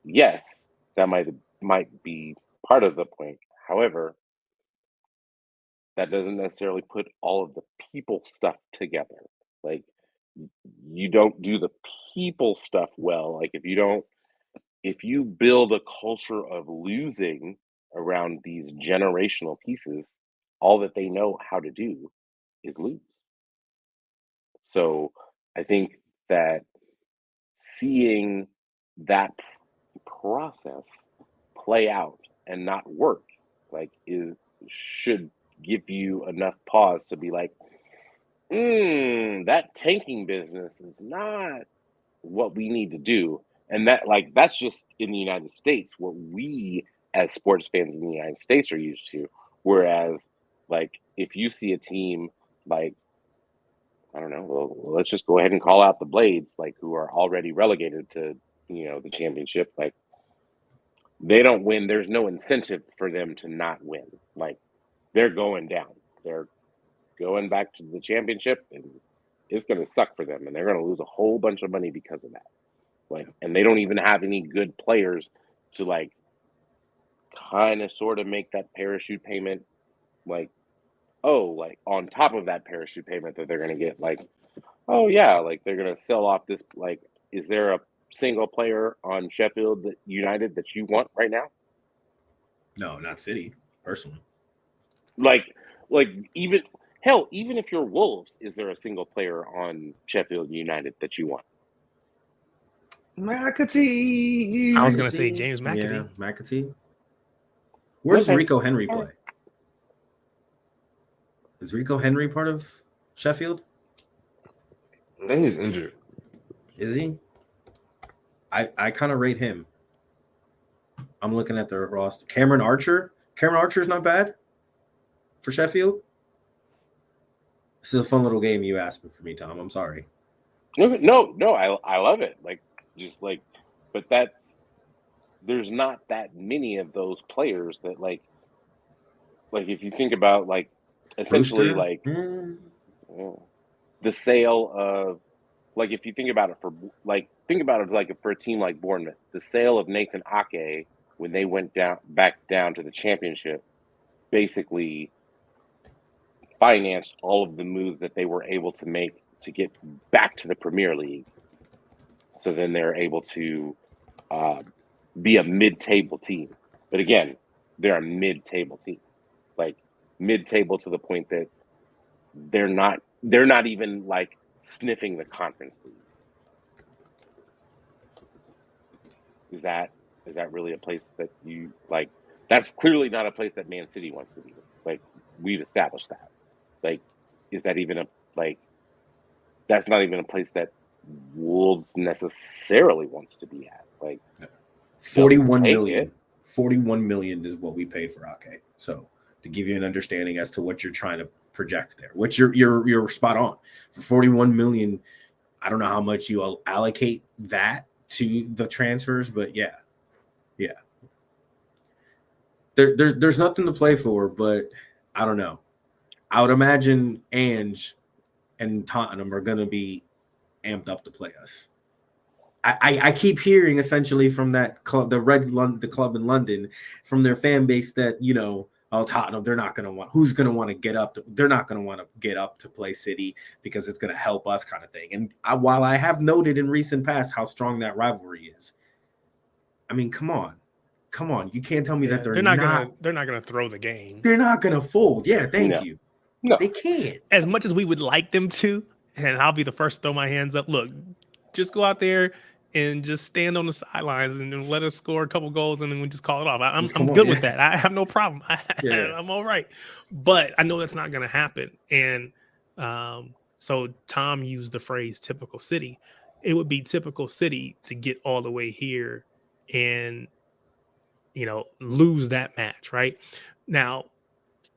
Yes, that might be part of the point. However, that doesn't necessarily put all of the people stuff together. Like, you don't do the people stuff well. Like, if you build a culture of losing around these generational pieces, all that they know how to do is lose. So I think that seeing that process play out and not work should give you enough pause to be like, that tanking business is not what we need to do. And that's just in the United States, what we as sports fans in the United States are used to. Whereas, like, if you see a team like, I don't know, well, let's just go ahead and call out the Blades, like, who are already relegated to, the championship. Like, they don't win. There's no incentive for them to not win. Like, they're going down. They're going back to the championship, and it's going to suck for them, and they're going to lose a whole bunch of money because of that. Like, and they don't even have any good players to, like, kind of sort of make that parachute payment, like, like, on top of that parachute payment that they're going to get, like, oh yeah, like, they're going to sell off this, like, is there a single player on Sheffield United that you want right now? No, not City, personally. Like even if you're Wolves, is there a single player on Sheffield United that you want? McAtee. I was gonna say James McAtee. Yeah, McAtee. Where does Rico Henry play? Is Rico Henry part of Sheffield? I think he's injured. Is he? I kind of rate him. I'm looking at the roster. Cameron Archer. Cameron Archer's not bad for Sheffield. This is a fun little game you asked for me, Tom. I'm sorry. No, I love it. Like, just like, but there's not that many of those players that like if you think about, like, essentially Brewster? Like the sale of, like, if you think about it for a team like Bournemouth, the sale of Nathan Ake when they went back down to the championship basically financed all of the moves that they were able to make to get back to the Premier League. So then they're able to be a mid-table team. But again, they're a mid-table team. Like, mid-table to the point that they're not even, like, sniffing the Conference League. Is that really a place that you like? That's clearly not a place that Man City wants to be. Like, we've established that. Like, is that even that's not even a place that Wolves necessarily wants to be at. Like, 41 million. 41 million is what we paid for Ake. So to give you an understanding as to what you're trying to project there, which you're spot on. For 41 million, I don't know how much you allocate that to the transfers, but yeah. There's nothing to play for, but I don't know. I would imagine Ange and Tottenham are going to be amped up to play us. I keep hearing essentially from that club, the club in London, from their fan base that, Tottenham, they're not going to want, who's going to want to get up? They're not going to want to get up to play City because it's going to help us, kind of thing. And while I have noted in recent past how strong that rivalry is, I mean, come on. You can't tell me that they're not gonna throw the game. They're not gonna fold. Yeah, thank you. No, they can't. As much as we would like them to, and I'll be the first to throw my hands up. Look, just go out there and just stand on the sidelines and then let us score a couple goals and then we just call it off. I'm good with that. I have no problem. I'm all right. But I know that's not going to happen. And so Tom used the phrase typical City. It would be typical City to get all the way here and, lose that match, right? Now,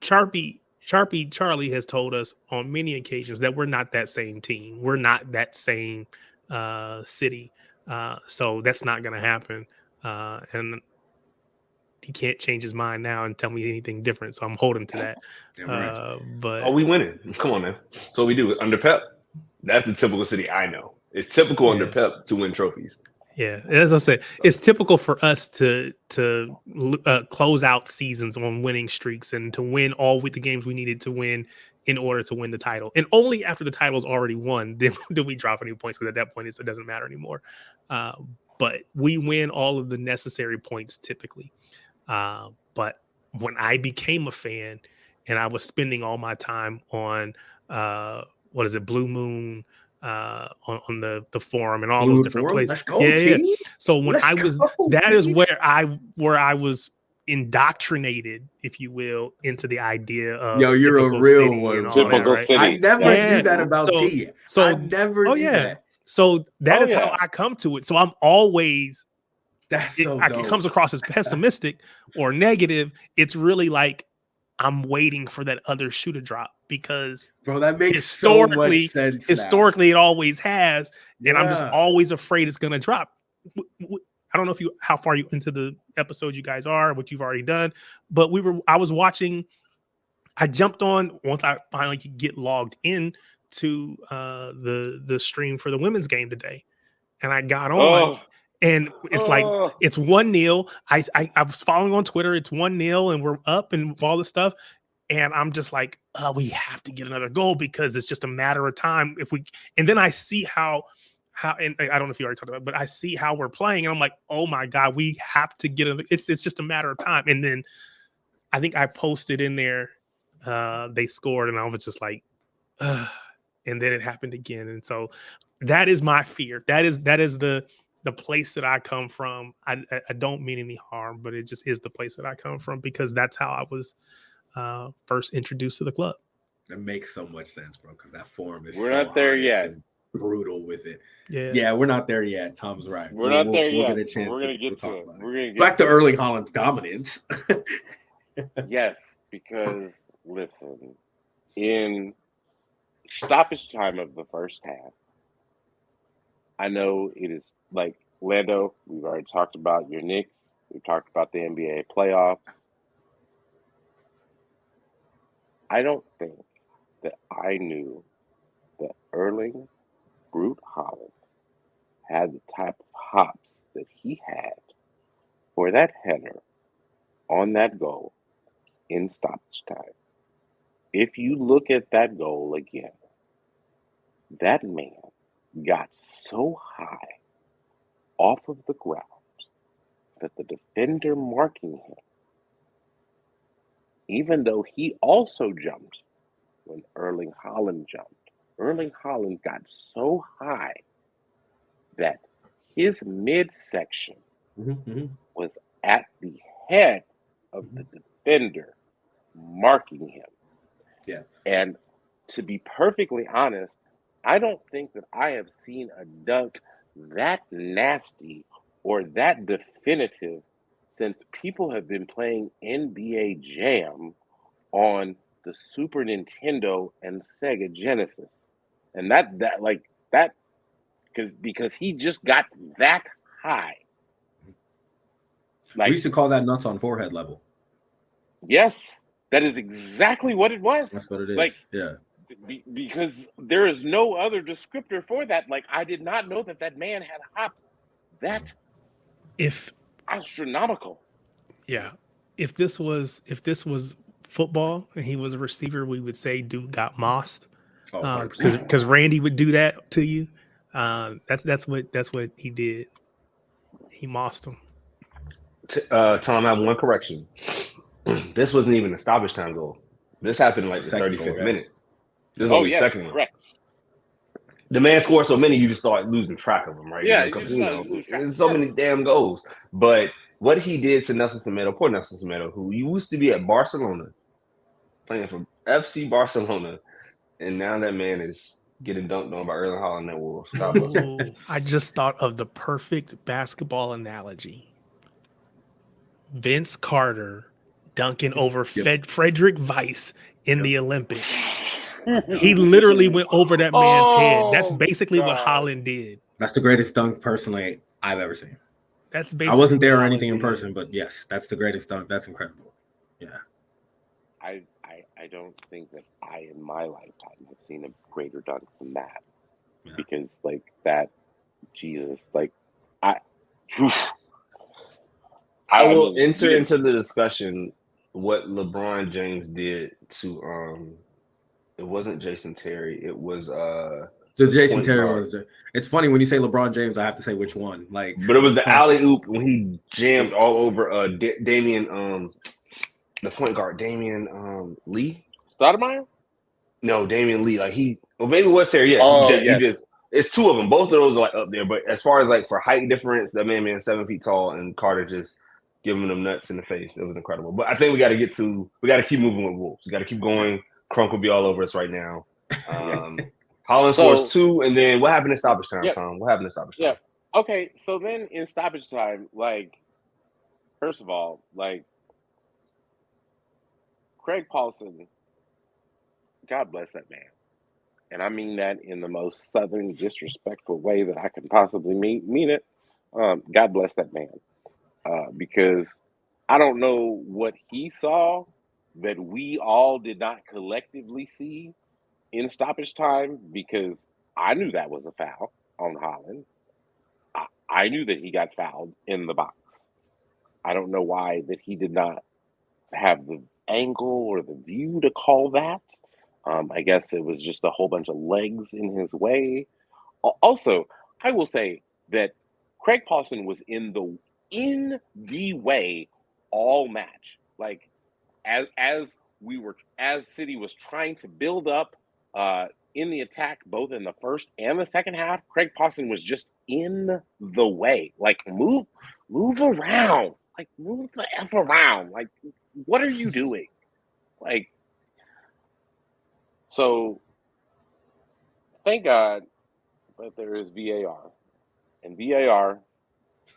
Charlie has told us on many occasions that we're not that same team. We're not that same city. So that's not going to happen. And he can't change his mind now and tell me anything different. So I'm holding to that. Right. But we winning. Come on, man. So we do under Pep. That's the typical City I know. It's typical under Yeah. Pep to win trophies. Yeah, as I said, it's typical for us to close out seasons on winning streaks and to win all with the games we needed to win in order to win the title. And only after the title is already won then do we drop any points, because at that point it doesn't matter anymore. But we win all of the necessary points typically. But when I became a fan and I was spending all my time on Blue Moon, on the forum and all Blue those different Forum? places. Let's go, Yeah, yeah. T. So when Let's I was go, that is T. where I was indoctrinated, if you will, into the idea of Yo, you're a typical real city one, and all bro. that, Typical right? city. I never Yeah. knew that about So- T. so- I never Oh knew yeah. that. So that Oh, is yeah. how I come to it. So I'm always That's so it dope. comes across as pessimistic or negative. It's really like I'm waiting for that other shoe to drop, because Bro, that makes so much sense. historically it always has, and I'm just Yeah. always afraid it's going to drop. I don't know how far you into the episode you guys are, what you've already done, but I was watching. I jumped on once I finally could get logged in to the stream for the women's game today, and I got on. And it's like it's 1-0. I was following on Twitter. It's 1-0, and we're up and all this stuff. And I'm just like, we have to get another goal, because it's just a matter of time. And then I see how, and I don't know if you already talked about it, but I see how we're playing, and I'm like, oh my God, we have to get it. It's just a matter of time. And then I think I posted in there, they scored, and I was just like, and then it happened again. And so that is my fear. That is the place that I come from. I don't mean any harm, but it just is the place that I come from, because that's how I was first introduced to the club. That makes so much sense, bro, because that forum is We're so not there honest yet. and brutal with it. Yeah. Yeah, we're not there yet. Tom's right. We're not there we'll yet. get a chance We're gonna get talk to it. about We're gonna get Back to it. Erling Haaland's dominance. Yes, because listen, in stoppage time of the first half, I know it is like Lando. We've already talked about your Knicks. We've talked about the NBA playoffs. I don't think that I knew that Erling Brute Haaland had the type of hops that he had for that header on that goal in stoppage time. If you look at that goal again, that man got so high off of the ground that the defender marking him, even though he also jumped when Erling Haaland jumped, Erling Haaland got so high that his midsection was at the head of the defender marking him. Yeah. And to be perfectly honest, I don't think that I have seen a dunk that nasty or that definitive since people have been playing NBA Jam on the Super Nintendo and Sega Genesis. And that because he just got that high. We used to call that nuts on forehead level. Yes, that is exactly what it was. That's what it is. Like, yeah. Because there is no other descriptor for that. Like, I did not know that man had hops that astronomical. Yeah. If this was football and he was a receiver, we would say dude got mossed. Because Randy would do that to you. That's what he did. He mossed him. Tom, I have one correction. This wasn't even a stoppage time goal. This happened like the 35th minute. This is only the second one. Correct. The man scored so many, you just start losing track of them, right? Yeah, there's so many damn goals. But what he did to Nelson Semedo, poor Nelson Semedo, who used to be at Barcelona, playing for FC Barcelona, and now that man is getting dunked on by Erling Haaland at Wolves. I just thought of the perfect basketball analogy. Vince Carter dunking over Frederick Weiss in the Olympics. He literally went over that man's head. That's basically what Haaland did. That's the greatest dunk, personally, I've ever seen. That's basically. I wasn't there or anything in person, but yes, that's the greatest dunk. That's incredible. Yeah. I don't think that I, in my lifetime, have seen a greater dunk than that. because like that, Jesus, like I will mean, enter into the discussion what LeBron James did to it wasn't Jason Terry, it was The Jason point Terry guard. was. It's funny when you say LeBron James, I have to say which one. Like, But it was the alley oop when he jammed all over Damian the point guard Damian Lee. Stoudemire? No, Damian Lee. Like maybe it was Terry. Yeah, Oh, he yes. just. It's two of them. Both of those are like up there. But as far as like for height difference, that man 7 feet tall, and Carter just giving them nuts in the face. It was incredible. But I think we got to keep moving with Wolves. We got to keep going. Crunk will be all over us right now. Holland scores 2, and then what happened in stoppage time, Tom? What happened in stoppage time? Yeah. Okay, so then in stoppage time, like, first of all, like, Craig Paulson, God bless that man. And I mean that in the most southern, disrespectful way that I can possibly mean it. God bless that man. Because I don't know what he saw that we all did not collectively see in stoppage time, because I knew that was a foul on Holland. I knew that he got fouled in the box. I don't know why that he did not have the angle or the view to call that. I guess it was just a whole bunch of legs in his way. Also, I will say that Craig Paulson was in the way all match. Like as City was trying to build up in the attack, both in the first and the second half, Craig Paulson was just in the way. Like move around. Like move the F around. Like what are you doing? Like, so thank God that there is VAR. And VAR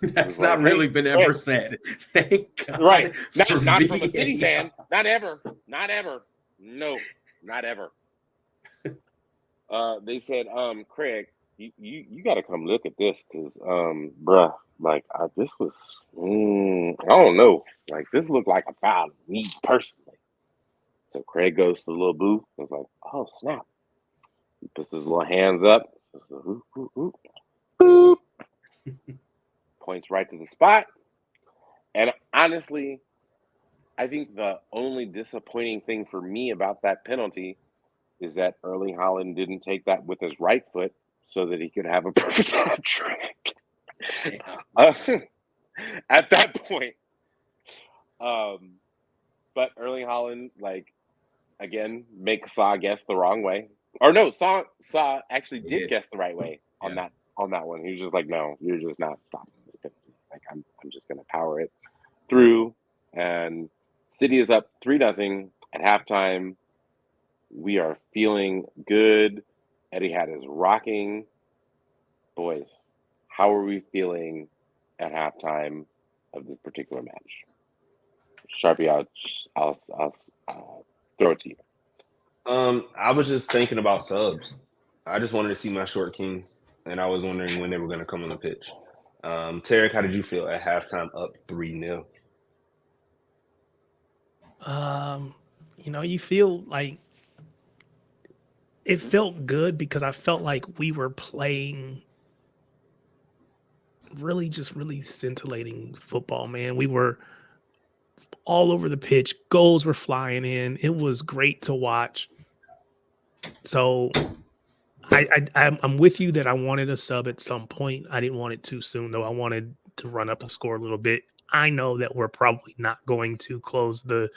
that's not really been ever said. Thank God. Right. Not from a City fan. Not ever. No, not ever. They said, Craig, you got to come look at this because, bruh, like this was, I don't know, like this looked like a foul to me personally. So Craig goes to the little booth. It's like, oh snap! He puts his little hands up. Boop. Points right to the spot. And honestly, I think the only disappointing thing for me about that penalty is that Erling Haaland didn't take that with his right foot so that he could have a perfect hat trick. At that point. But Erling Haaland, like, again, make Saw guess the wrong way. Or no, Saw actually did guess the right way on that one. He was just like, no, you're just not stopping this penalty. Like, I'm just gonna power it through. And City is up 3-0 at halftime. We are feeling good. Etihad is rocking. Boys, how are we feeling at halftime of this particular match? Sharpie, I'll throw it to you. I was just thinking about subs. I just wanted to see my short kings, and I was wondering when they were going to come on the pitch. Tarek, how did you feel at halftime up 3-0? You feel like it felt good because I felt like we were playing really scintillating football, man. We were all over the pitch. Goals were flying in. It was great to watch. So I'm with you that I wanted a sub at some point. I didn't want it too soon, though. I wanted to run up the score a little bit. I know that we're probably not going to close the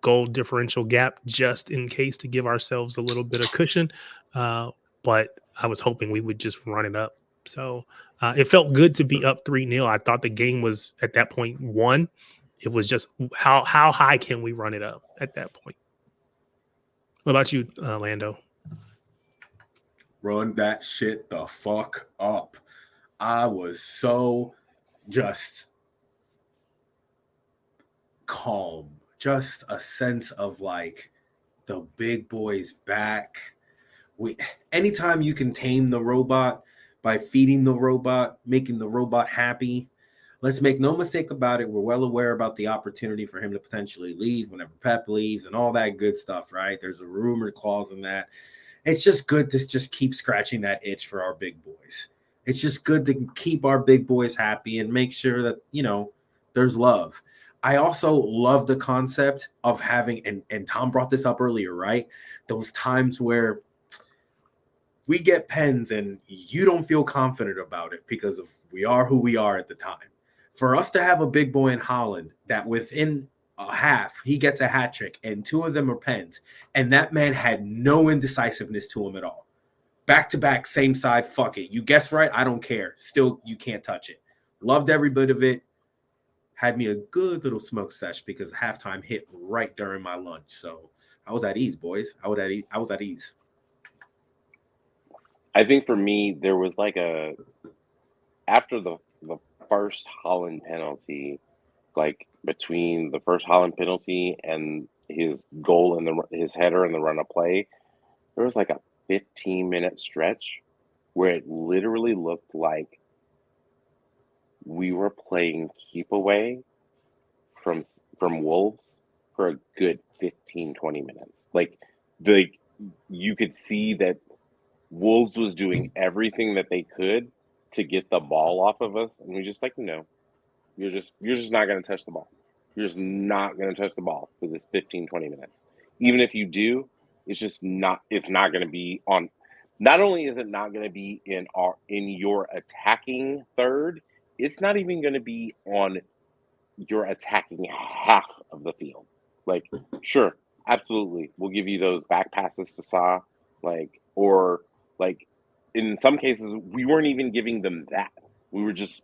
goal differential gap just in case to give ourselves a little bit of cushion. But I was hoping we would just run it up. So it felt good to be up 3-0. I thought the game was at that point won. It was just how high can we run it up at that point? What about you, Lando? Run that shit the fuck up. I was so just calm. Just a sense of like the big boys back. Anytime you can tame the robot by feeding the robot, making the robot happy. Let's make no mistake about it. We're well aware about the opportunity for him to potentially leave whenever Pep leaves and all that good stuff, right? There's a rumored clause in that. it's just good to just keep scratching that itch for our big boys. It's just good to keep our big boys happy and make sure that, there's love. I also love the concept of having, and Tom brought this up earlier, right? Those times where we get pens and you don't feel confident about it because of we are who we are at the time. For us to have a big boy in Holland that within a half, he gets a hat trick and 2 of them are pens, and that man had no indecisiveness to him at all. Back to back, same side, fuck it. You guess right, I don't care. Still, you can't touch it. Loved every bit of it. Had me a good little smoke sesh because halftime hit right during my lunch. So I was at ease, boys. I was at ease. I think for me, there was like after the first Holland penalty, like between the first Holland penalty and his goal and his header and the run of play, there was like a 15-minute stretch where it literally looked like we were playing keep away from Wolves for a good 15-20 minutes. Like you could see that Wolves was doing everything that they could to get the ball off of us, and we just like, no, you're just not going to touch the ball. You're just not going to touch the ball for this 15-20 minutes. Even if you do, it's not going to be on. Not only is it not going to be in your attacking third, it's not even going to be on your attacking half of the field. Like, sure, absolutely, we'll give you those back passes to Sa, or in some cases we weren't even giving them that. We were just,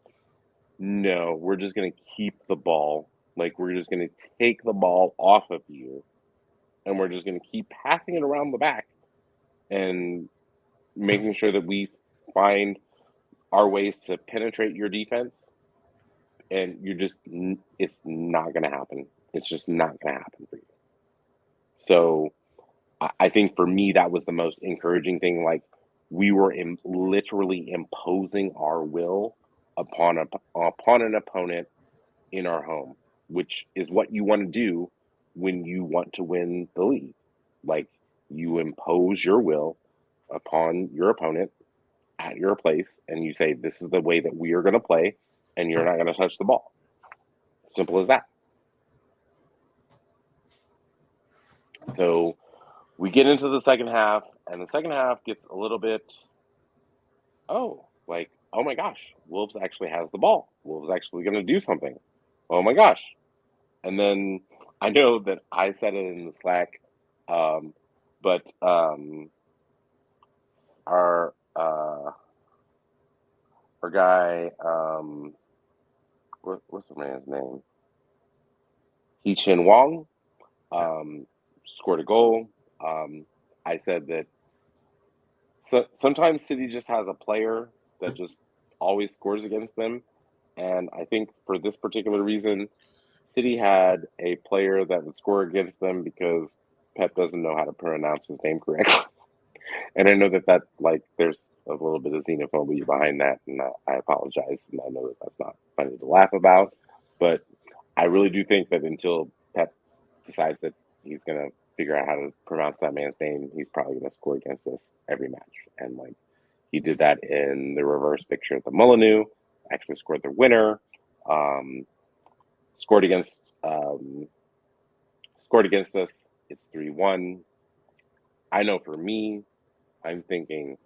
no, we're just going to keep the ball. Like, we're just going to take the ball off of you, and we're just going to keep passing it around the back and making sure that we find our ways to penetrate your defense. And it's not going to happen. It's just not going to happen for you. So I think for me, that was the most encouraging thing. Like, we were literally imposing our will upon an opponent in our home, which is what you want to do when you want to win the league. Like, you impose your will upon your opponent at your place, and you say, this is the way that we are going to play, and you're not going to touch the ball. Simple as that. So we get into the second half, and the second half gets a little bit, oh my gosh, Wolves actually has the ball. Wolves actually going to do something. Oh my gosh. And then I know that I said it in the Slack, but our guy, what's the man's name? Hee-Chin Wong scored a goal. I said that sometimes City just has a player that just always scores against them. And I think for this particular reason, City had a player that would score against them because Pep doesn't know how to pronounce his name correctly. And I know that there's a little bit of xenophobia behind that, and I apologize, and I know that that's not funny to laugh about, but I really do think that until Pep decides that he's going to figure out how to pronounce that man's name, he's probably going to score against us every match. And he did that in the reverse picture at the Molineux, actually scored the winner, scored against us. It's 3-1. I know for me, I'm thinking,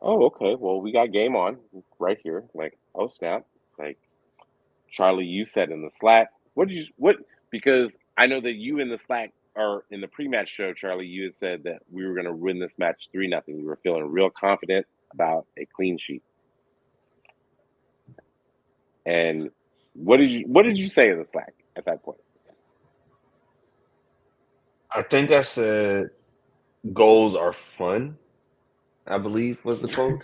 oh, okay, well, we got game on right here. Like, oh, snap. Like, Charlie, you said in the Slack, because I know that you in the Slack, or in the pre-match show, Charlie, you had said that we were going to win this match 3-0. You were feeling real confident about a clean sheet. And what did you say in the Slack at that point? I think I said goals are fun, I believe was the quote.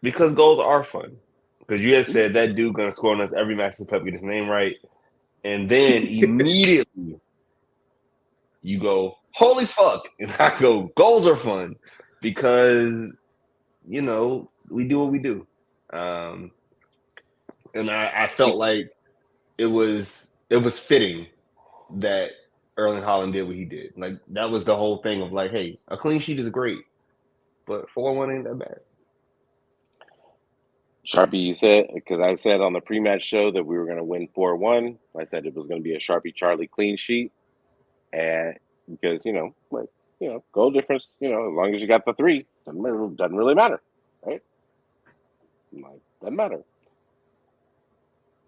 Because goals are fun. Because you had said that dude gonna score on us every match if Pep get his name right. And then immediately you go, holy fuck. And I go, goals are fun. Because, we do what we do. And I felt like it was fitting that Erling Haaland did what he did. Like that was the whole thing of like, hey, a clean sheet is great, but 4-1 ain't that bad. Sharpie, you said, because I said on the pre-match show that we were going to win 4-1. I said it was going to be a Sharpie Charlie clean sheet, and because goal difference, as long as you got the 3, doesn't really matter, right? Like doesn't matter,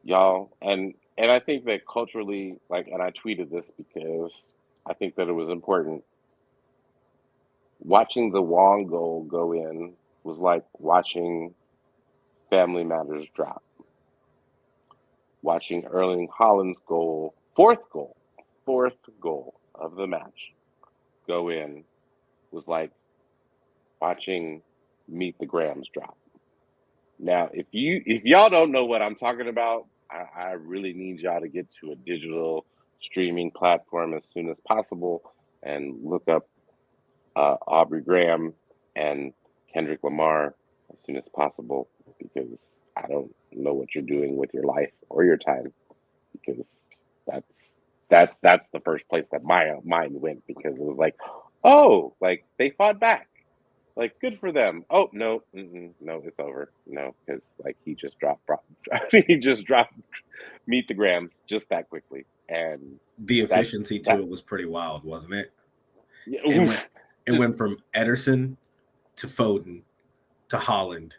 y'all. And I think that culturally, and I tweeted this because I think that it was important. Watching the Wong goal go in was like watching Family Matters drop. Watching Erling Haaland's fourth goal of the match go in was like watching Meet the Grams drop. Now, if y'all don't know what I'm talking about, I really need y'all to get to a digital streaming platform as soon as possible and look up Aubrey Graham and Kendrick Lamar as soon as possible, because I don't know what you're doing with your life or your time, because that's the first place that my mind went, because it was like, oh, like they fought back, like good for them. Oh no, no, it's over. No, because like he just dropped Meet the Grams just that quickly, and The efficiency to it was pretty wild, wasn't it? Yeah, it went from Ederson to Foden to Haaland,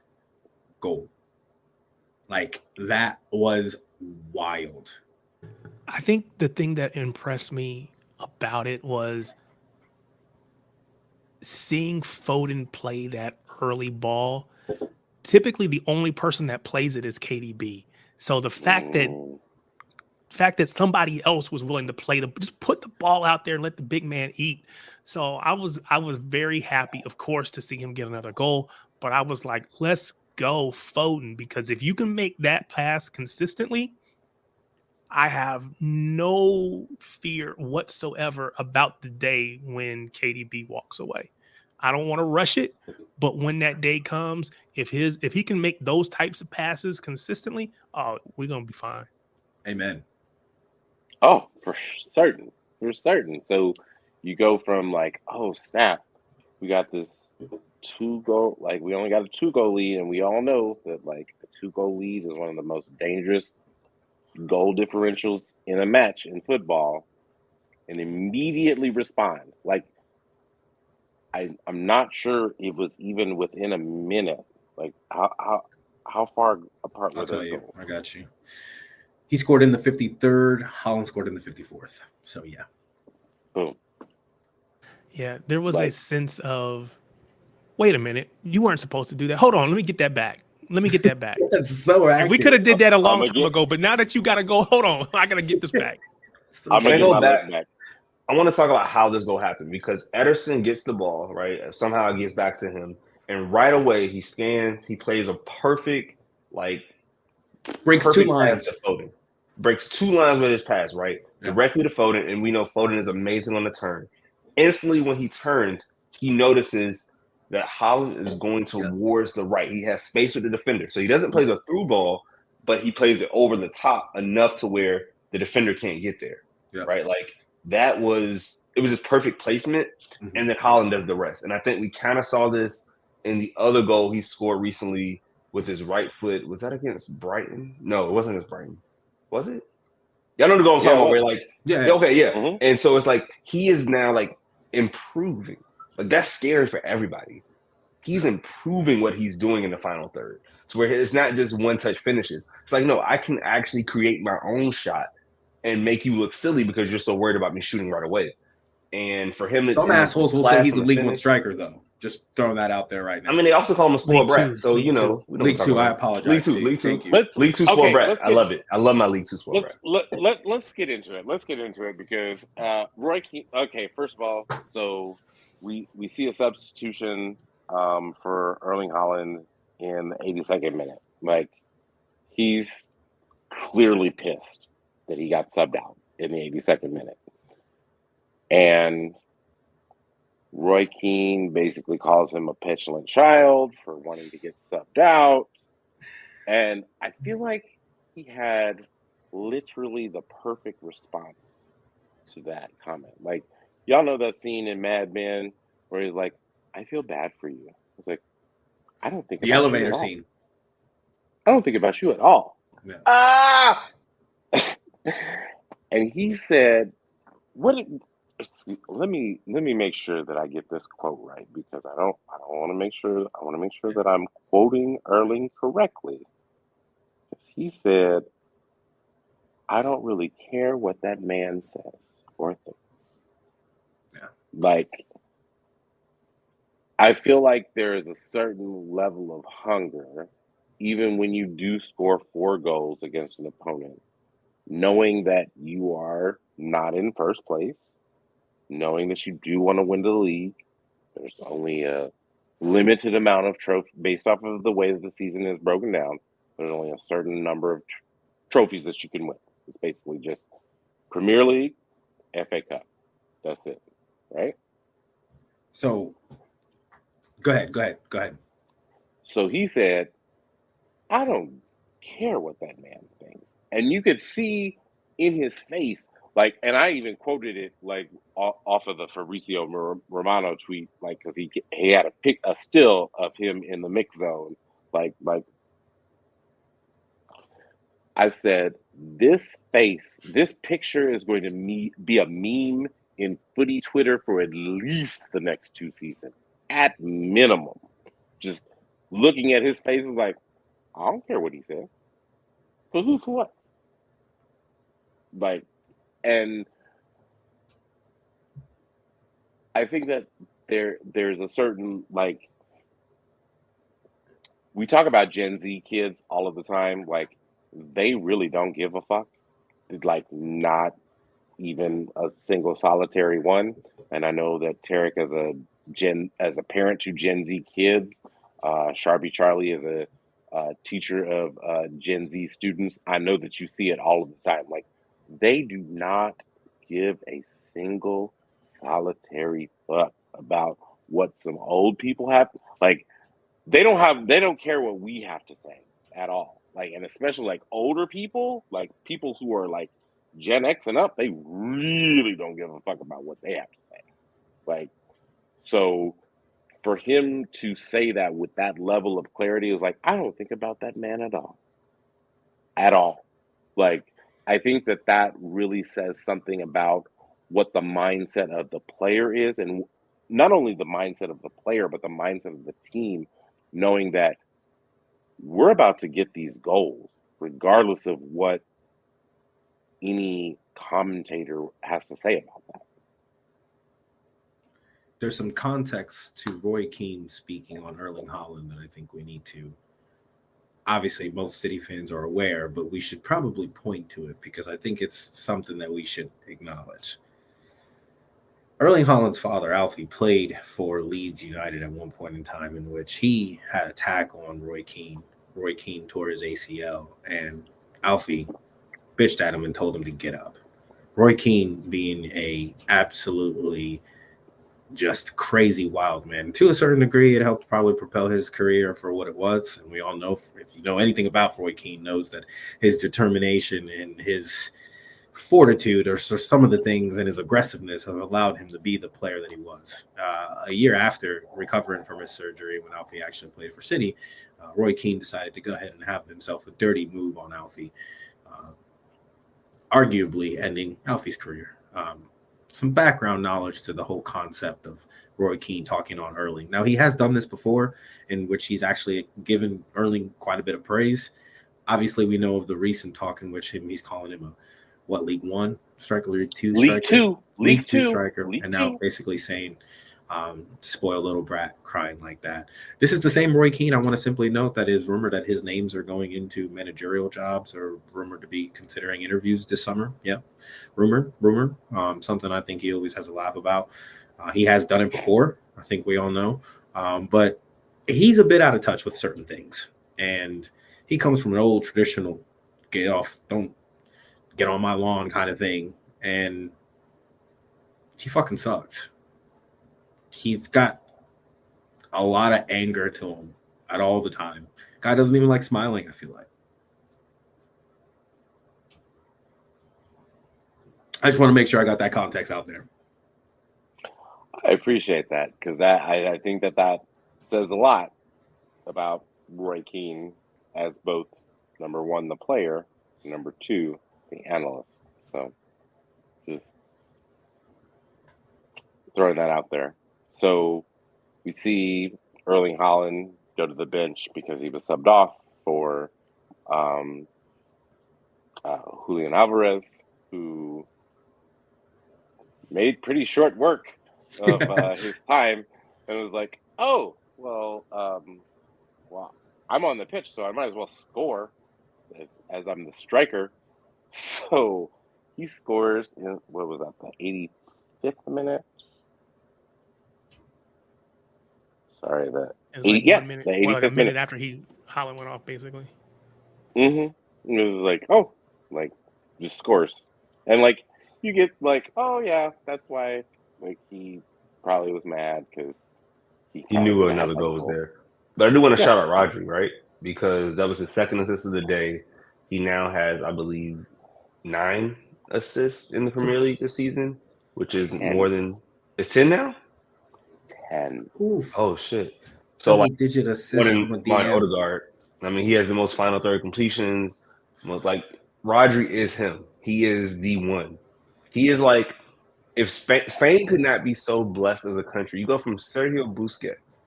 goal. Like that was wild. I think the thing that impressed me about it was seeing Foden play that early ball. Typically, the only person that plays it is KDB. So the fact that somebody else was willing to just put the ball out there and let the big man eat. So I was very happy, of course, to see him get another goal. But I was like, let's go, Foden, because if you can make that pass consistently, I have no fear whatsoever about the day when KDB walks away. I don't want to rush it, but when that day comes, if he can make those types of passes consistently, oh, we're gonna be fine. Amen. Oh, for certain. So you go from like, oh snap, we got this 2-goal, like we only got a 2-goal lead, and we all know that like a 2-goal lead is one of the most dangerous goal differentials in a match in football, and immediately respond. Like I'm not sure it was even within a minute. Like how far apart were I'll tell those you. goals? I got you. He scored in the 53rd. Haaland scored in the 54th. So yeah. Boom. Yeah, there was a sense of, wait a minute, you weren't supposed to do that. Hold on, let me get that back. So And we could have did that a long time ago, but now that you got to go, hold on, I got to get this back. I'm gonna get my leg back. I want to talk about how this goal happened, because Ederson gets the ball, right? Somehow it gets back to him, and right away he scans. He plays a perfect, breaks perfect 2 lines. pass to Foden. Breaks 2 lines with his pass, right? Yeah. Directly to Foden, and we know Foden is amazing on the turn. Instantly, when he turns, he notices that Haaland is going towards the right. He has space with the defender, so he doesn't play the through ball, but he plays it over the top enough to where the defender can't get there, right? Like it was just perfect placement, and then Haaland does the rest. And I think we kind of saw this in the other goal he scored recently with his right foot. Was that against Brighton? No, it wasn't against Brighton. Was it? Y'all know the goal I'm talking about, where okay. And so it's like he is now like improving. Like that's scary for everybody. He's improving what he's doing in the final third. So where it's not just one-touch finishes. It's like, no, I can actually create my own shot and make you look silly because you're so worried about me shooting right away. And for him, some assholes will say he's a League One striker, though. Just throwing that out there right now. I mean, they also call him a spoiled brat. So League Two. League Two. I apologize. League Two. Thank you. League Two spoiled brat. I love it. I love my League Two spoiled brat. Let's get into it. Because Roy Keane. Okay, first of all, so we see a substitution for Erling Haaland in the 82nd minute. Like he's clearly pissed that he got subbed out in the 82nd minute, and Roy Keane basically calls him a petulant child for wanting to get subbed out. And I feel like he had literally the perfect response to that comment. Like, y'all know that scene in Mad Men where he's like, I feel bad for you. It's like, I don't think The about you at elevator all. scene. I don't think about you at all. Yeah. Ah, And he said, what let me make sure that I get this quote right, because I don't want to make sure that I'm quoting Erling correctly. He said, I don't really care what that man says or thinks. Yeah. Like, I feel like there is a certain level of hunger, even when you do score 4 goals against an opponent, knowing that you are not in first place, knowing that you do want to win the league. There's only a limited amount of trophies based off of the way that the season is broken down. There's only a certain number of trophies that you can win. It's basically just Premier League, FA Cup. That's it, right? So go ahead. So he said, I don't care what that man thinks. And you could see in his face, like, and I even quoted it like off of the Fabrizio Romano tweet, like, because he had a still of him in the mix zone, like I said, this picture is going to be a meme in footy Twitter for at least the next 2 seasons, at minimum. Just looking at his face is like, I don't care what he says. For who, for what? Like, and I think that there's a certain, like, we talk about Gen Z kids all of the time, like, they really don't give a fuck. Like, not even a single solitary one. And I know that Tarek, as a parent to Gen Z kids, Sharpie Charlie is a teacher of Gen Z students. I know that you see it all of the time. Like, they do not give a single solitary fuck about what some old people have. Like, they don't care what we have to say at all. Like, and especially like older people, like people who are like Gen X and up, they really don't give a fuck about what they have to say. Like, so for him to say that with that level of clarity is like, I don't think about that man at all. At all. Like, I think that really says something about what the mindset of the player is, and not only the mindset of the player, but the mindset of the team, knowing that we're about to get these goals, regardless of what any commentator has to say about that. There's some context to Roy Keane speaking on Erling Haaland that I think we need to. Obviously, most City fans are aware, but we should probably point to it because I think it's something that we should acknowledge. Erling Haaland's father, Alfie, played for Leeds United at one point in time in which he had a tackle on Roy Keane. Roy Keane tore his ACL, and Alfie bitched at him and told him to get up. Roy Keane being a absolutely just crazy wild man. To a certain degree, it helped probably propel his career for what it was. And we all know, if you know anything about Roy Keane, knows that his determination and his fortitude or some of the things and his aggressiveness have allowed him to be the player that he was. A year after recovering from his surgery, when Alfie actually played for City, Roy Keane decided to go ahead and have himself a dirty move on Alfie, arguably ending Alfie's career. Some background knowledge to the whole concept of Roy Keane talking on Erling. Now, he has done this before, in which he's actually given Erling quite a bit of praise. Obviously, we know of the recent talk in which he's calling him League One striker, League Two striker? League Two striker, and now basically saying, spoiled little brat, crying like that. This is the same Roy Keane. I want to simply note that it is rumored that his names are going into managerial jobs, or rumored to be considering interviews this summer. Yep, rumor. Something I think he always has a laugh about. He has done it before. I think we all know, but he's a bit out of touch with certain things, and he comes from an old traditional don't get on my lawn kind of thing, and he fucking sucks. He's got a lot of anger to him at all the time. Guy doesn't even like smiling, I feel like. I just want to make sure I got that context out there. I appreciate that because I think that says a lot about Roy Keane as both number one, the player, and number two, the analyst. So just throwing that out there. So we see Erling Haaland go to the bench because he was subbed off for Julian Alvarez, who made pretty short work of his time, and was like, "Oh, well, I'm on the pitch, so I might as well score as I'm the striker." So he scores in what was that, the 85th minute? Sorry, It was like 1 minute, the well, like 85th a minute minute. after Holland went off, basically. Mm-hmm. It was like, oh, like just scores, and like you get like, oh yeah, that's why like he probably was mad because he He kind of knew could have had another like goal a was goal. there. But I do want to Yeah. shout out Rodri, right? Because that was his second assist of the day. He now has, I believe, 9 assists in the Premier League this season, which is 10. more than it's 10 now. 10. Ooh, Oh shit! So like double-digit more assists than from a Martin DM. Odegaard. I mean, he has the most final third completions. Most like Rodri is him. He is the one. He is like if Spain could not be so blessed as a country. You go from Sergio Busquets,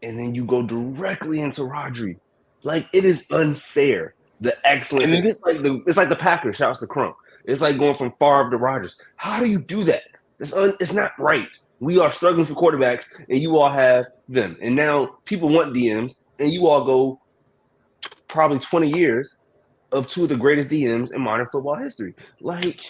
and then you go directly into Rodri. Like it is unfair. The excellence. And It's like the Packers. Shouts to Crump. It's like going from Favre to Rodgers. How do you do that? It's not right. We are struggling for quarterbacks, and you all have them. And now people want DMs, and you all go probably 20 years of two of the greatest DMs in modern football history. Like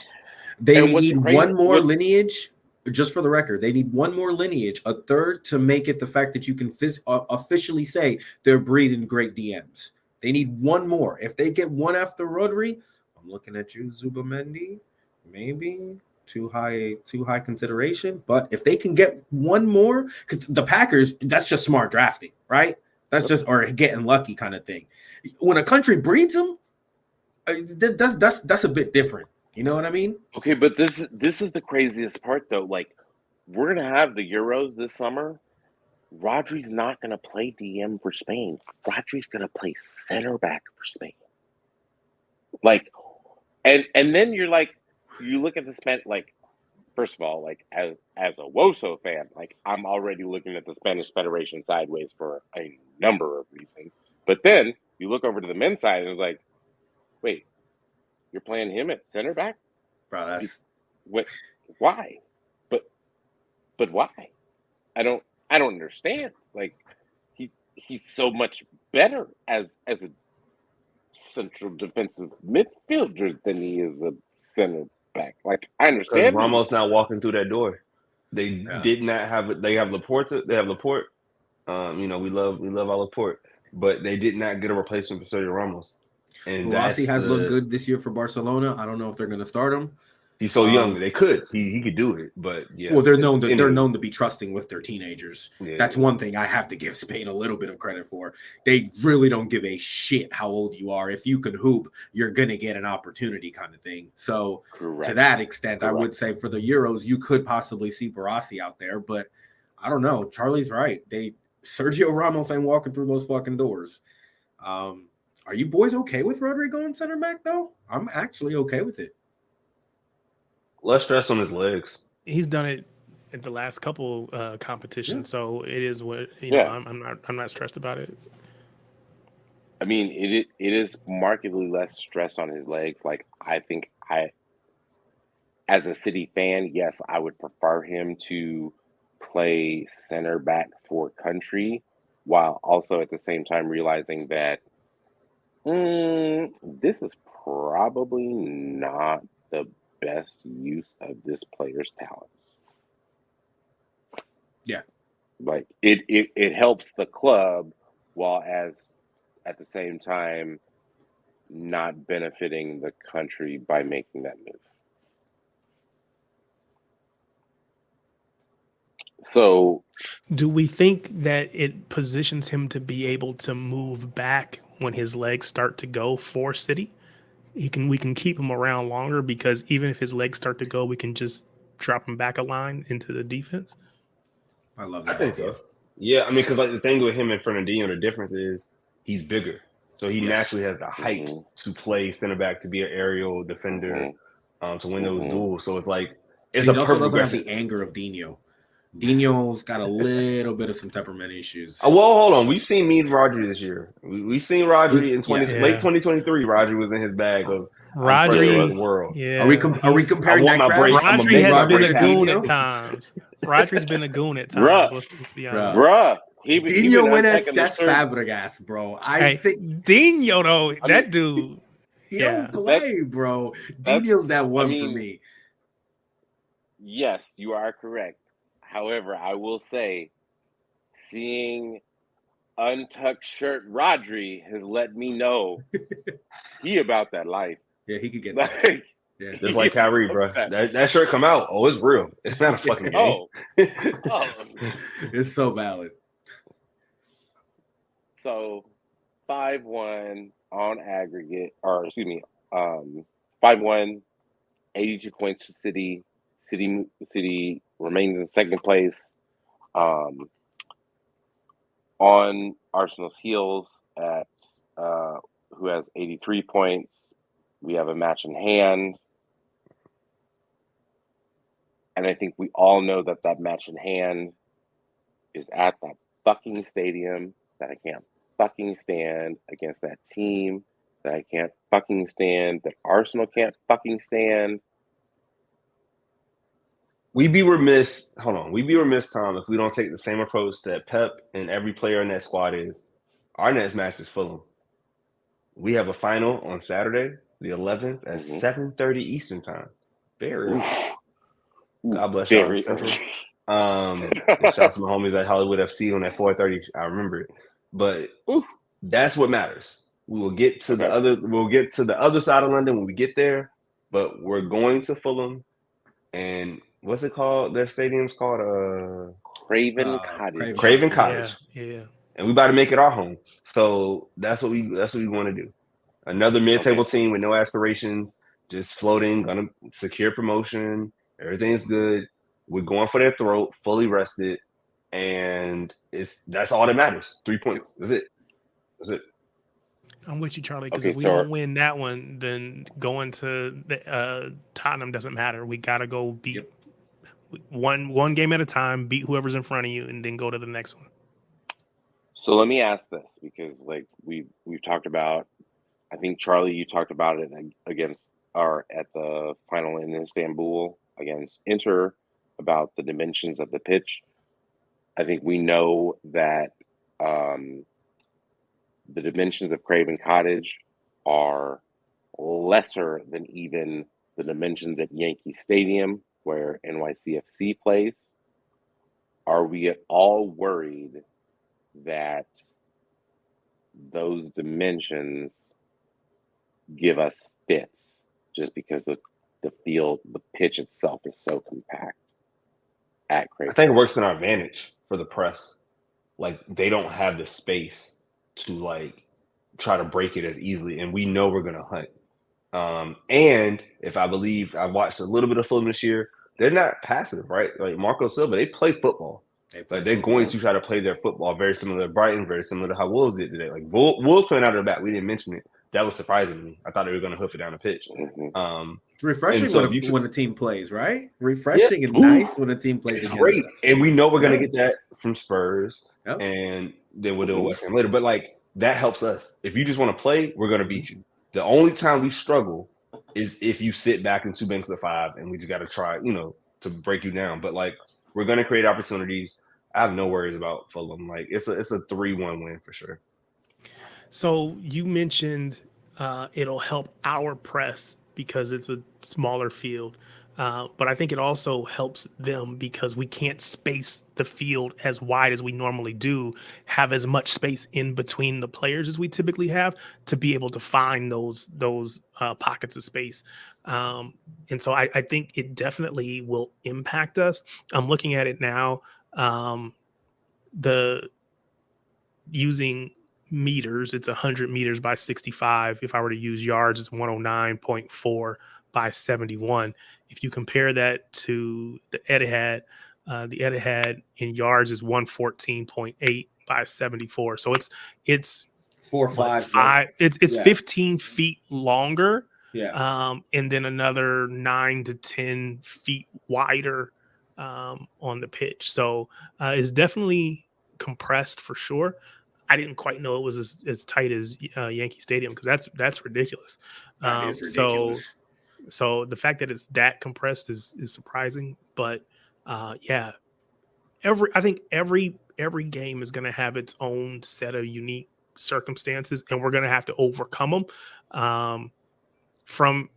they and what's need crazy- one more what- lineage. Just for the record, they need one more lineage, a third, to make it the fact that you can officially say they're breeding great DMs. They need one more. If they get one after Rodri, I'm looking at you, Zubamendi. Maybe too high consideration. But if they can get one more, because the Packers, that's just smart drafting, right? That's just or getting lucky kind of thing. When a country breeds them, that's a bit different. You know what I mean? Okay, but this is the craziest part though. Like, we're gonna have the Euros this summer. Rodri's not gonna play DM for Spain. Rodri's gonna play center back for Spain. Like, and then you're like, you look at the Spanish. Like, first of all, like as a Woso fan, like I'm already looking at the Spanish Federation sideways for a number of reasons. But then you look over to the men's side and it's like, wait, you're playing him at center back? Bro, that's What? Why? But why? I don't understand. Like he's so much better as a central defensive midfielder than he is a center back. Like I because understand Ramos not walking through that door. They did not have it. They have Laporte. They have Laporte. You know, we love our Laporte, but they did not get a replacement for Sergio Ramos. And Rossi has looked good this year for Barcelona. I don't know if they're going to start him. He's so young. They could. He could do it, but yeah. Well, they're known to be trusting with their teenagers. Yeah, That's one thing I have to give Spain a little bit of credit for. They really don't give a shit how old you are. If you can hoop, you're gonna get an opportunity, kind of thing. So to that extent, I would say for the Euros, you could possibly see Barassi out there, but I don't know. Charlie's right. Sergio Ramos ain't walking through those fucking doors. Are you boys okay with Rodri going center back though? I'm actually okay with it. Less stress on his legs. He's done it at the last couple competitions, so it is what you know. I'm not stressed about it. I mean, it is markedly less stress on his legs. Like I think as a City fan, yes, I would prefer him to play center back for country, while also at the same time realizing that this is probably not the best use of this player's talents. Yeah. Like it helps the club while at the same time not benefiting the country by making that move. So do we think that it positions him to be able to move back when his legs start to go for City? we can keep him around longer because even if his legs start to go, we can just drop him back a line into the defense. I love I that. think idea. so. Yeah, I mean, because like the thing with him and Fernandinho, the difference is he's bigger, so he Yes. naturally has the height Mhm. to play center back, to be an aerial defender, to win those Mhm. duels. So it's like it's He a also perfect doesn't have progression. the anger of Dino. Dino's got a little bit of some temperament issues. Well, hold on. We've seen me and Rodri this year. We seen Rodri in Yeah. late 2023. Rodri was in his bag of I'm Rodri, pressure of the world. yeah. Are we comparing I want that my break. crash? I'm Rodri make has my been break a goon happen. at times. Rodri's been a goon at Bruh. times. Let's be Bruh. honest. Bruh, he Dino been went at unpacking the Cesc shirt. Fabregas, bro. I Hey, think Dino though, I that mean, dude. he Yeah. don't play, bro. that's- Dino's that one I for mean, me. Yes, you are correct. However, I will say, seeing untucked shirt Rodri has let me know he about that life. Yeah, he could get that. Like, Yeah. Just like Kyrie, bro. That shirt come out. Oh, it's real. It's not a fucking game. oh. It's so valid. So 5-1 on aggregate, or excuse me, 5-1, 82 points to City. City remains in second place. On Arsenal's heels at who has 83 points. We have a match in hand. And I think we all know that that match in hand is at that fucking stadium that I can't fucking stand, against that team that I can't fucking stand, that Arsenal can't fucking stand. We'd be remiss, Tom, if we don't take the same approach that Pep and every player in that squad is. Our next match is Fulham. We have a final on Saturday, the 11th at 7:30 Eastern time. Very early. God bless y'all in Central. Shout out to my homies at Hollywood FC on that 4:30. I remember it. But that's what matters. We will get to the other side of London when we get there, but we're going to Fulham. And what's it called? Their stadium's called Craven Cottage. Craven Cottage. Yeah. And we about to make it our home. So that's what we want to do. Another mid-table team with no aspirations, just floating, gonna secure promotion. Everything's good. We're going for their throat, fully rested, and that's all that matters. 3 points. That's it. I'm with you, Charlie, because Okay, if we so don't win that one, then going to Tottenham doesn't matter. We got to go beat one game at a time, beat whoever's in front of you, and then go to the next one. So let me ask this, because like we've talked about, I think Charlie, you talked about it against at the final in Istanbul against Inter about the dimensions of the pitch. I think we know that the dimensions of Craven Cottage are lesser than even the dimensions at Yankee Stadium, where NYCFC plays. Are we at all worried that those dimensions give us fits just because of the field, the pitch itself is so compact at Craven? I think it works in our advantage for the press. Like, they don't have the space to like try to break it as easily, and we know we're gonna hunt. And if I watched a little bit of Fulham this year, they're not passive, right? Like Marco Silva, they play football. They're going to try to play their football very similar to Brighton, very similar to how Wolves did today. Like Wolves playing out of the back, we didn't mention it. That was surprising to me. I thought they were going to hoof it down the pitch. It's refreshing when a team plays, right? Refreshing and Ooh, nice when a team plays. It's great, and we know we're going to get that from Spurs, Yep. and then we'll do West Ham later. But like that helps us. If you just want to play, we're going to beat you. The only time we struggle is if you sit back in two banks of five, and we just got to try, to break you down. But like we're going to create opportunities. I have no worries about Fulham. Like it's a 3-1 win for sure. So you mentioned it'll help our press because it's a smaller field. But I think it also helps them because we can't space the field as wide as we normally do, have as much space in between the players as we typically have to be able to find those pockets of space. And so I think it definitely will impact us. I'm looking at it now. The using meters, it's 100 meters by 65. If I were to use yards, it's 109.4 by 71. If you compare that to the Etihad in yards is 114.8 by 74. So it's 4 or what, 5. Like, it's yeah. 15 feet longer. Yeah. And then another 9 to 10 feet wider on the pitch. So it's definitely compressed for sure. I didn't quite know it was as tight as Yankee Stadium, because that's ridiculous. That is ridiculous. So the fact that it's that compressed is surprising. But yeah, I think every game is going to have its own set of unique circumstances, and we're going to have to overcome them. From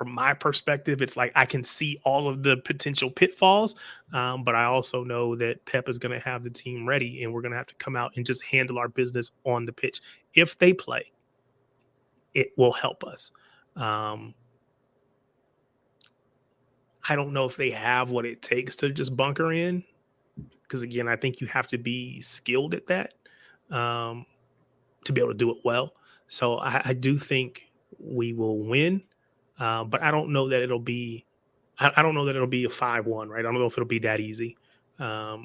my perspective, it's like I can see all of the potential pitfalls, but I also know that Pep is going to have the team ready, and we're going to have to come out and just handle our business on the pitch. If they play, it will help us. I don't know if they have what it takes to just bunker in, because again, I think you have to be skilled at that to be able to do it well. So I do think we will win, but I don't know that it'll be. I don't know that it'll be a 5-1, right? I don't know if it'll be that easy, or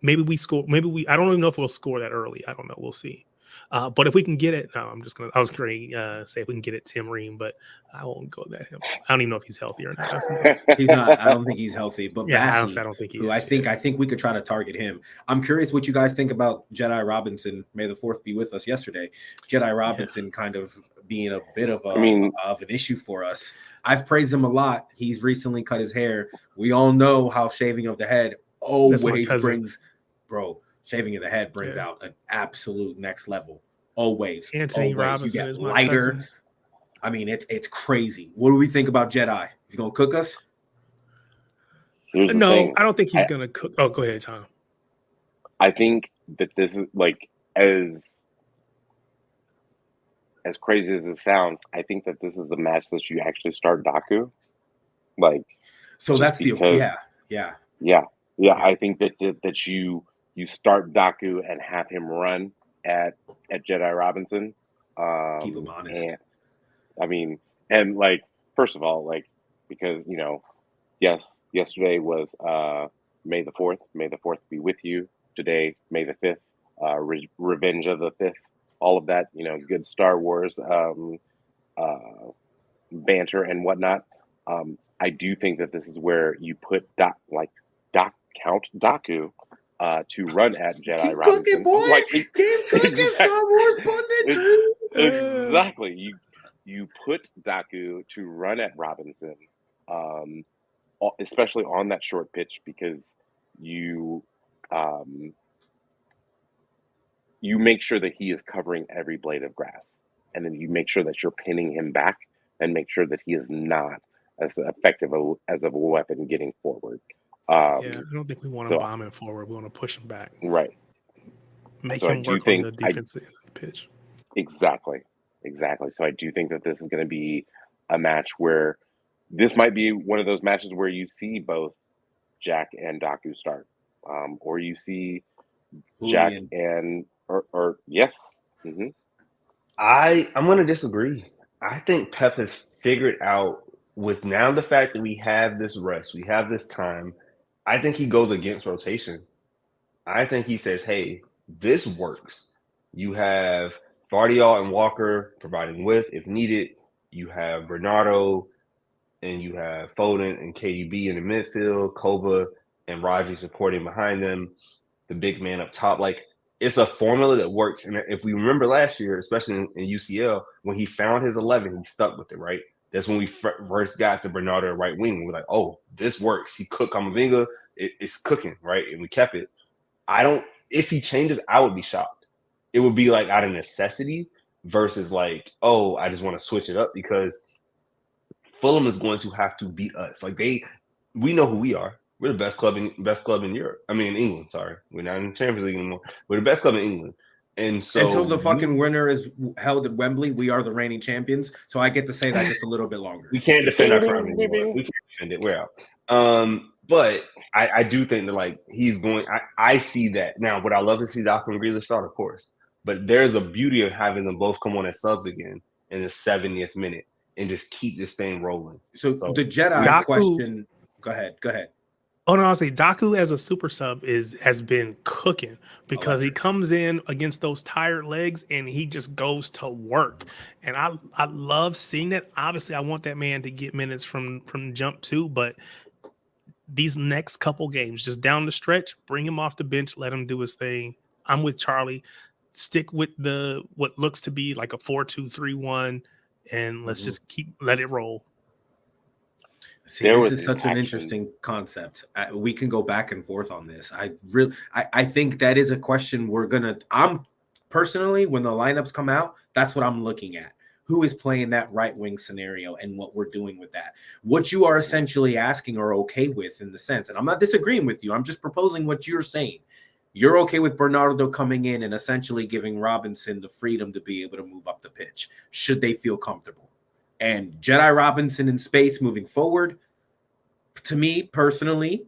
maybe we score. I don't even know if we'll score that early. I don't know. We'll see. But if we can get it, no, I was going to say if we can get it Tim Ream, but I won't go that him. I don't even know if he's healthy or not. He's not. I don't think he's healthy. But Yeah, Bassey, I don't think he who is. I think we could try to target him. I'm curious what you guys think about Jedi Robinson. May the 4th be with us. Yesterday, Jedi Robinson kind of being a bit of an issue for us. I've praised him a lot. He's recently cut his hair. We all know how shaving of the head always brings, shaving of the head brings out an absolute next level. Always. Anthony Robinson, you get is my lighter. cousin. I mean, it's crazy. What do we think about Jedi? He's gonna cook us? No, I don't think he's gonna cook. Oh, go ahead, Tom. I think that this is like as crazy as it sounds. I think that this is a match that you actually start Daku. Like, so that's yeah. I think that you start Daku and have him run at Jedi Robinson. Keep him honest. And like, first of all, like, because yes, yesterday was May the 4th. May the 4th be with you. Today, May the 5th. Revenge of the 5th. All of that, good Star Wars banter and whatnot. I do think that this is where you put Count Daku to run at Jedi Robinson. Cooking, boy. Keep cooking, Star Wars pundit. Exactly. You put Daku to run at Robinson, especially on that short pitch, because you make sure that he is covering every blade of grass, and then you make sure that you're pinning him back and make sure that he is not as effective as a weapon getting forward. I don't think we want to bomb him forward. We want to push him back. Right. Make him work on the defensive pitch. Exactly. So I do think that this is going to be a match where this might be one of those matches where you see both Jack and Daku start, or you see Jack and or yes. Mm-hmm. I'm going to disagree. I think Pep has figured out, with now the fact that we have this rest, we have this time, I think he goes against rotation. I think he says, hey, this works. You have Vardial and Walker providing width if needed. You have Bernardo and you have Foden and KDB in the midfield, Kova and Raji supporting behind them, the big man up top. Like, it's a formula that works. And if we remember last year, especially in UCL, when he found his 11, he stuck with it, right? That's when we first got the Bernardo right wing. We're like, oh, this works. He cooked Camavinga. It's cooking, right? And we kept it. If he changes, I would be shocked. It would be like out of necessity versus like, oh, I just want to switch it up, because Fulham is going to have to beat us. Like, we know who we are. We're the best club in Europe. I mean, in England. Sorry, we're not in the Champions League anymore. We're the best club in England. And so until the fucking winner is held at Wembley, we are the reigning champions. So I get to say that just a little bit longer. We can't defend our crown anymore. We can't defend it. We're out. But I do think that like he's going. I see that now. Would I love to see Doc and Grealish start? Of course. But there's a beauty of having them both come on as subs again in the 70th minute and just keep this thing rolling. So the Jedi question. Go ahead. Oh no, I'll say Daku as a super sub has been cooking because he comes in against those tired legs and he just goes to work. And I love seeing that. Obviously, I want that man to get minutes from jump too, but these next couple games, just down the stretch, bring him off the bench, let him do his thing. I'm with Charlie. Stick with what looks to be like a 4-2-3-1, and let's just let it roll. See, this is such an interesting concept. We can go back and forth on this. I think that is a question I'm personally, when the lineups come out, that's what I'm looking at. Who is playing that right wing scenario and what we're doing with that? What you are essentially asking or okay with in the sense, and I'm not disagreeing with you. I'm just proposing what you're saying. You're okay with Bernardo coming in and essentially giving Robinson the freedom to be able to move up the pitch, should they feel comfortable. And Jedi Robinson in space moving forward, to me personally,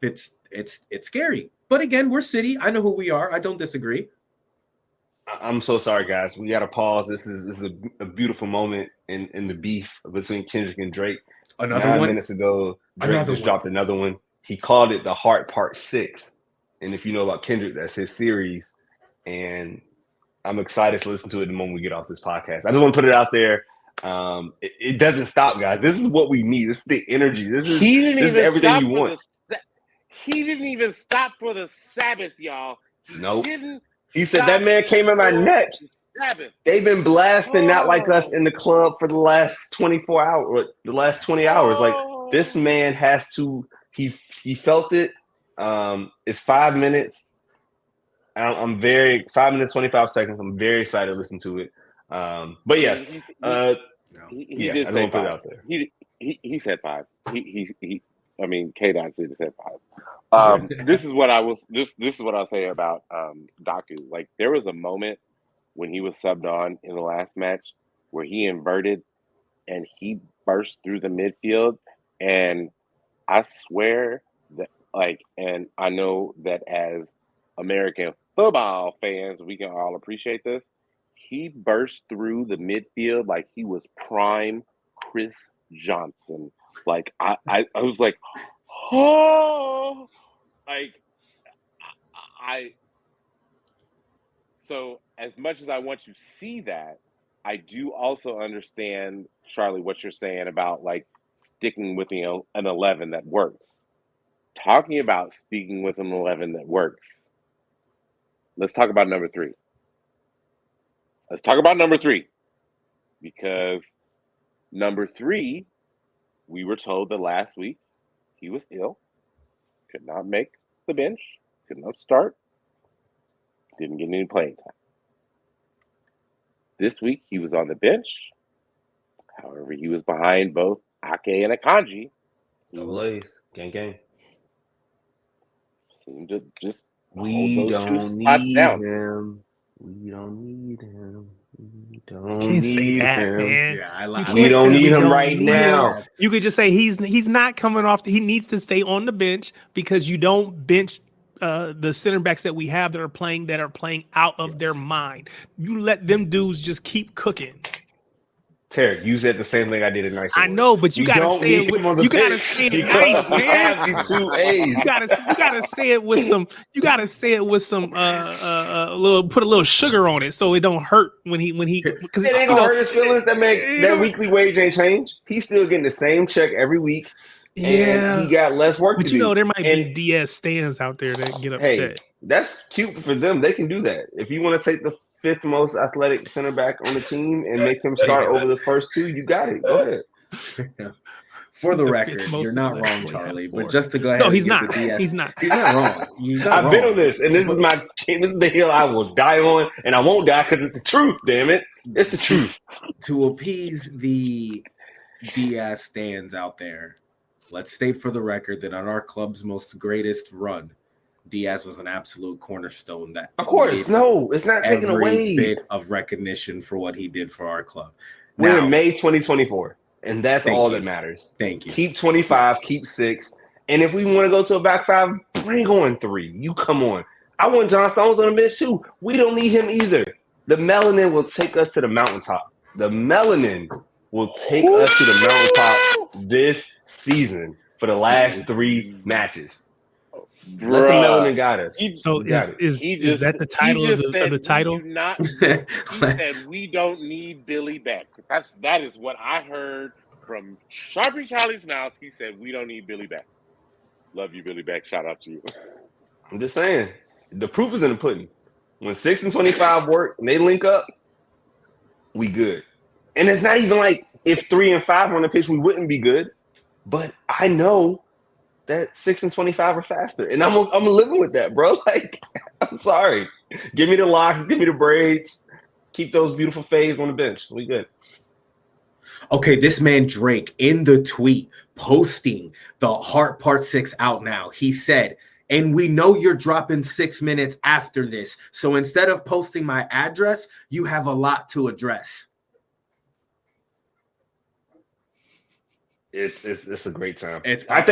it's scary. But again, we're City. I know who we are. I don't disagree. I'm so sorry, guys. We got to pause. This is a beautiful moment in the beef between Kendrick and Drake. Another 9 one? minutes ago, Drake dropped another one. He called it The Heart Part 6. And if you know about Kendrick, that's his series. And I'm excited to listen to it the moment we get off this podcast. I just want to put it out there. It doesn't stop, guys. This is what we need. This is the energy. This is everything you want. He didn't even stop for the Sabbath, y'all. Nope. He said that man came in my neck. They've been blasting Not Like Us in the club for the last 24 hours, the last 20 hours. Like, this man has to. He felt it. It's 5 minutes. I'm very 5 minutes 25 seconds. I'm very excited to listen to it. But yes, he did say 5. Put it out there. He said 5. I mean, K-Dot said 5. This is what I was. This is what I'll say about Daku. Like, there was a moment when he was subbed on in the last match where he inverted and he burst through the midfield, and I swear that, like, and I know that as American football fans, we can all appreciate this. He burst through the midfield like he was prime Chris Johnson. Like, I was like, oh, like, so as much as I want to see that, I do also understand, Charlie, what you're saying about, like, sticking with an 11 that works. Talking about sticking with an 11 that works, let's talk about number 3. Let's talk about number 3. Because number 3, we were told that last week he was ill, could not make the bench, could not start, didn't get any playing time. This week he was on the bench. However, he was behind both Ake and Akanji. Double A's, gang. Seemed to just we don't need him. We don't need him. We don't need him. Man. Yeah, we don't need him right now. You could just say he's not coming off. He needs to stay on the bench because you don't bench the center backs that we have that are playing out of their mind. You let them dudes just keep cooking. Terry, you said the same thing I did in nice. I know, but you gotta say it. You gotta say it nice, man. You gotta say it with some. You gotta say it with some. Put a little sugar on it so it don't hurt when he. Because it ain't gonna hurt his feelings. That weekly wage ain't changed. He's still getting the same check every week. Yeah, and he got less work. But to do. There might be DS stands out there that get upset. Hey, that's cute for them. They can do that. If you want to take the 5th most athletic center back on the team and make him start over the first 2, you got it. Go ahead. For the record, you're not wrong, Charlie. But just to go ahead, no, he's not. He's not. He's not wrong. I've been on this, and this is the hill I will die on, and I won't die because it's the truth. Damn it, it's the truth. To appease the Diaz stands out there, let's state for the record that on our club's most greatest run, Diaz was an absolute cornerstone. That of course, no, it's not taken away. Bit of recognition for what he did for our club. We're in May 2024, and that's all that matters. Thank you. Keep 25, keep 6, And if we want to go to a back five, bring on 3. You come on. I want John Stones on the bench too. We don't need him either. The melanin will take us to the mountaintop. The melanin will take us to the mountaintop this season for the last 3 matches. Let the melanin guide us. So is that the title of the title? We do not. He said we don't need Billy Beck. That is what I heard from Sharpie Charlie's mouth. He said we don't need Billy Beck. Love you, Billy Beck. Shout out to you. I'm just saying, the proof is in the pudding. When 6 and 25 work and they link up, we good. And it's not even like if 3 and 5 were on the pitch, we wouldn't be good. But I know that 6 and 25 are faster, and I'm living with that, bro. Like, I'm sorry. Give me the locks, give me the braids, keep those beautiful fades on the bench. We good. Okay, this man Drake in the tweet posting the Heart Part 6 out now. He said, and we know you're dropping 6 minutes after this. So instead of posting my address, you have a lot to address. It's a great time. It's time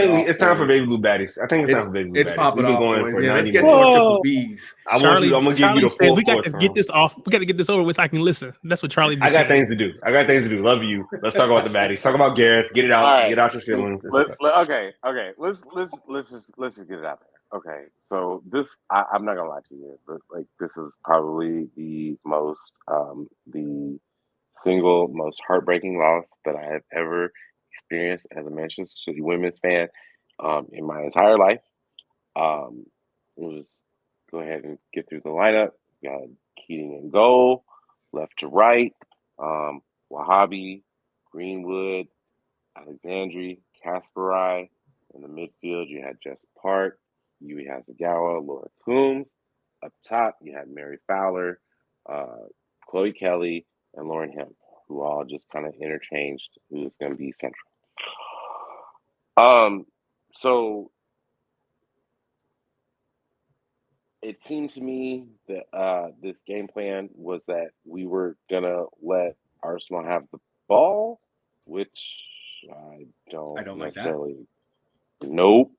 for Baby Blue Baddies. I think it's time for Baby Blue Baddies. Popping We've been off, going boys. for Yeah, 90 let's get minutes. to our triple B's. I'm gonna give you the full we got to get this off. We got to get this over with so I can listen. That's what Charlie. I got things to do. Love you. Let's talk about the baddies. Talk about Gareth. Get it out. Right. Get out your feelings. Okay. Let's just get it out there. Okay. So I'm not gonna lie to you, but like this is probably the single most heartbreaking loss that I have ever experienced as a Manchester City women's fan in my entire life. We'll just go ahead and get through the lineup. Got Keating in goal, left to right, Wahhabi, Greenwood, Alexandri, Kasparai. In the midfield, you had Jess Park, Yui Hasegawa, Laura Coombs. Up top, you had Mary Fowler, Chloe Kelly, and Lauren Hemp, who all just kind of interchanged who's going to be central. So it seemed to me that this game plan was that we were gonna let Arsenal have the ball, which I don't necessarily. Like that. Nope,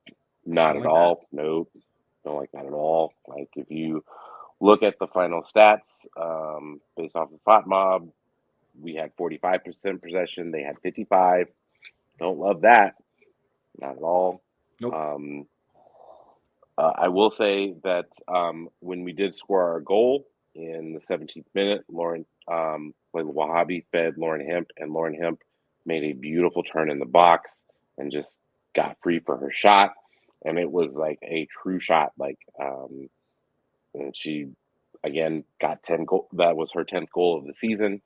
not at all. That. Nope, don't like that at all. Like if you look at the final stats, based off of FotMob, we had 45% possession. They had 55%. Don't love that. Not at all. Nope. I will say that when we did score our goal in the 17th minute, Wahhabi fed Lauren Hemp, and Lauren Hemp made a beautiful turn in the box and just got free for her shot. And it was like a true shot. And she, again, got 10 goals. That was her 10th goal of the season,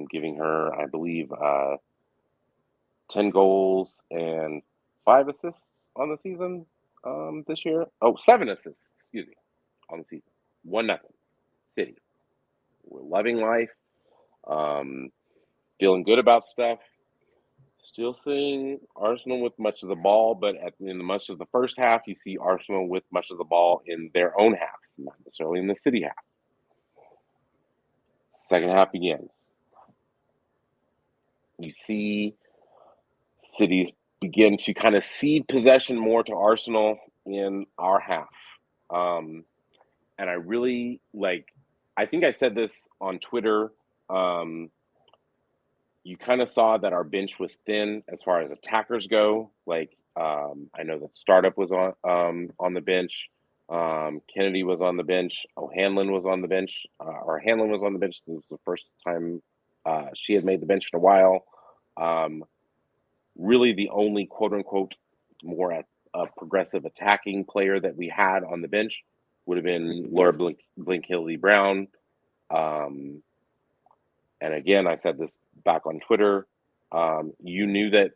giving her, I believe, 10 goals and 5 assists on the season. This year. 7 assists, excuse me, on the season. 1-0. City. We're loving life. Feeling good about stuff. Still seeing Arsenal with much of the ball, but in much of the first half, you see Arsenal with much of the ball in their own half, not necessarily in the City half. Second half begins. You see City begin to kind of cede possession more to Arsenal in our half. And I really I think I said this on Twitter. You kind of saw that our bench was thin as far as attackers go. I know that Startup was on the bench. Kennedy was on the bench. O'Hanlon was on the bench. Hanlon was on the bench. This was the first time she had made the bench in a while. Really the only quote-unquote more progressive attacking player that we had on the bench would have been Laura Blink-Hildy-Brown. And again, I said this back on Twitter. You knew that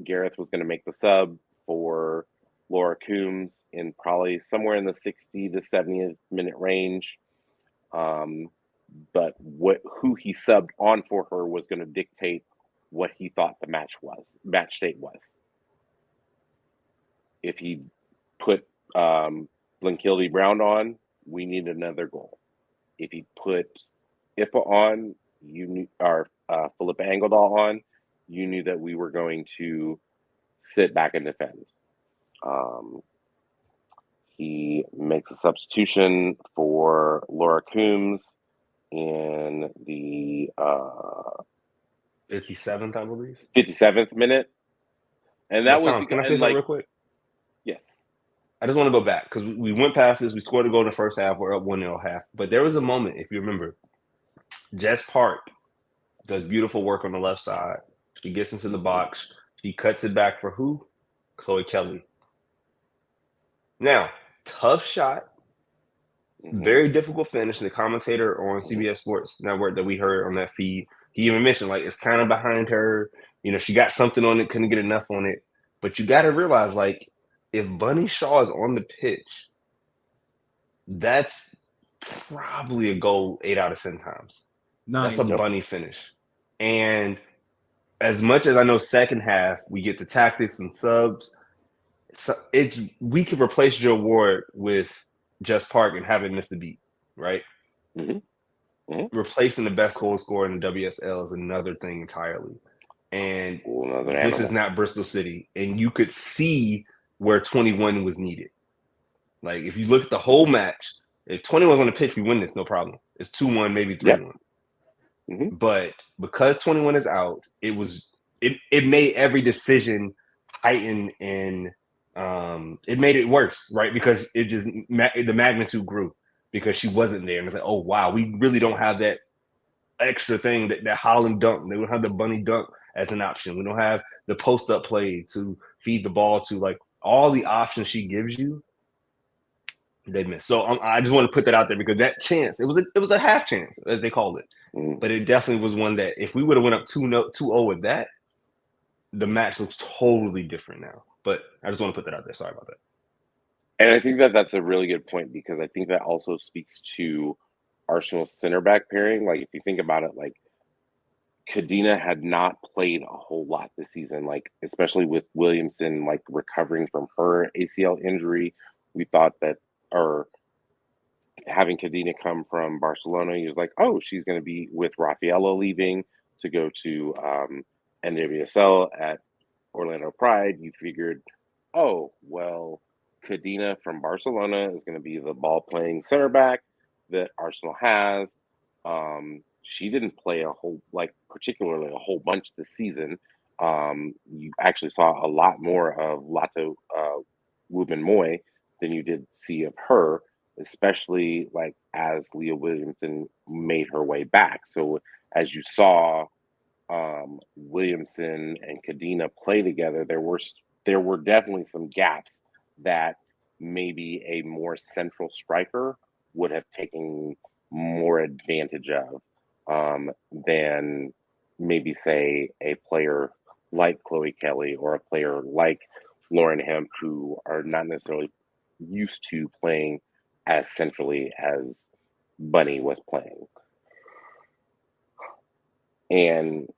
Gareth was going to make the sub for Laura Coombs in probably somewhere in the 60 to 70th minute range. But who he subbed on for her was going to dictate what he thought the match state was. If he put Blink-Hildy-Brown on, we need another goal. If he put Ipa on, Philippa Engeldahl on, you knew that we were going to sit back and defend. He makes a substitution for Laura Coombs in the 57th, I believe. 57th minute. And that was Tom, can I say something real quick? Yes. I just want to go back because we went past this. We scored a goal in the first half. We're up 1-0 half. But there was a moment, if you remember, Jess Park does beautiful work on the left side. She gets into the box. She cuts it back for who? Chloe Kelly. Now, tough shot. Very difficult finish. The commentator on CBS Sports Network that we heard on that feed, he even mentioned, like, it's kind of behind her. You know, she got something on it, couldn't get enough on it. But you got to realize, like, if Bunny Shaw is on the pitch, that's probably a goal 8 out of 10 times. 9. That's a Bunny finish. And as much as I know second half, we get the tactics and subs, so we could replace Joe Ward with Jess Park and have it miss the beat, right? Replacing the best goal scorer in the WSL is another thing entirely. And this is not Bristol City. And you could see where 21 was needed. Like, if you look at the whole match, if 21 was on the pitch, we win this, no problem. It's 2-1, maybe 3-1. But because 21 is out, it made every decision heighten and it made it worse, right? Because it just the magnitude grew because she wasn't there, and it's like, oh wow, we really don't have that extra thing that Holland dunk. They don't have the bunny dunk as an option. We don't have the post up play to feed the ball to. Like, all the options she gives you, they miss. So I just want to put that out there because that chance, it was a half chance, as they called it, but it definitely was one that if we would have went up 2-0 with that, the match looks totally different now. But I just want to put that out there. Sorry about that. And I think that that's a really good point because I think that also speaks to Arsenal's center back pairing. Like, if you think about it, like, Kadena had not played a whole lot this season, like, especially with Williamson, like, recovering from her ACL injury. We thought that, or having Kadena come from Barcelona, he was like, oh, she's going to be with Raffaella leaving to go to NWSL at Orlando Pride. You figured, oh, well, Kadena from Barcelona is going to be the ball-playing center back that Arsenal has. She didn't play particularly a whole bunch this season. You actually saw a lot more of Lato Wubben-Moy than you did see of her, especially like as Leah Williamson made her way back. So as you saw Williamson and Kadena play together, there were definitely some gaps that maybe a more central striker would have taken more advantage of than maybe, say, a player like Chloe Kelly or a player like Lauren Hemp, who are not necessarily used to playing as centrally as Bunny was playing. And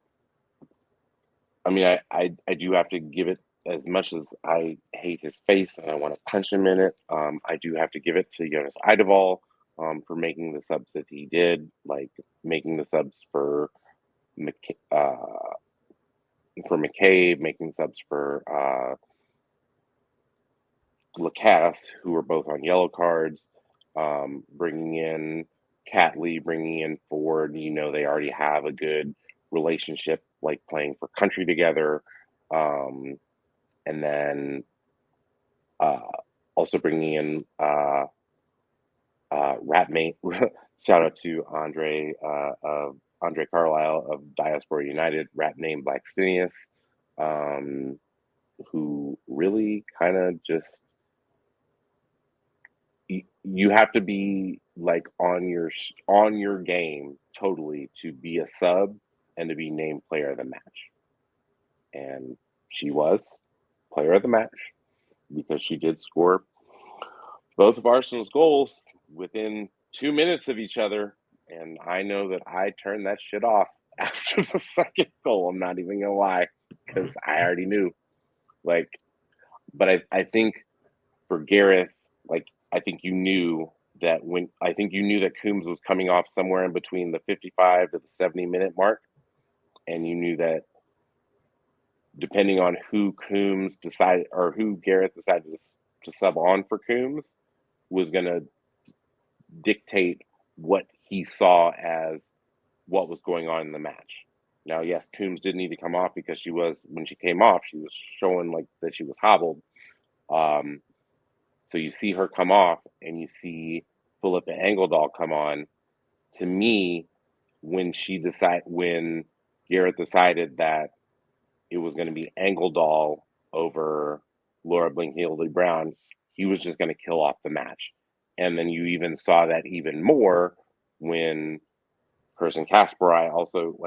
I mean, I do have to give it, as much as I hate his face and I want to punch him in it, I do have to give it to Jonas Eidevall for making the subs that he did, like making the subs for McCabe, making subs for Lacasse, who were both on yellow cards, bringing in Catley, bringing in Ford. You know, they already have a good relationship, like playing for country together. And then also bringing in Ratmate. Shout out to Andre Carlisle of Diaspora United, rap name Blackstenius, who really kind of just, you have to be like on your game totally to be a sub and to be named player of the match. And she was player of the match because she did score both of Arsenal's goals within 2 minutes of each other. And I know that I turned that shit off after the second goal. I'm not even gonna lie, because I already knew. Like, but I think for Gareth, like, I think you knew that Coombs was coming off somewhere in between the 55 to the 70 minute mark, and you knew that depending on who Coombs decided or who Garrett decided to sub on for Coombs, was going to dictate what he saw as what was going on in the match. Now, yes, Coombs did need to come off because when she came off, she was showing like that she was hobbled. So you see her come off and you see Philippa Engeldahl come on. To me, when Garrett decided that it was going to be Engeldahl over Laura Blinkhilde Brown, he was just going to kill off the match. And then you even saw that even more when Kirsten Kasparai also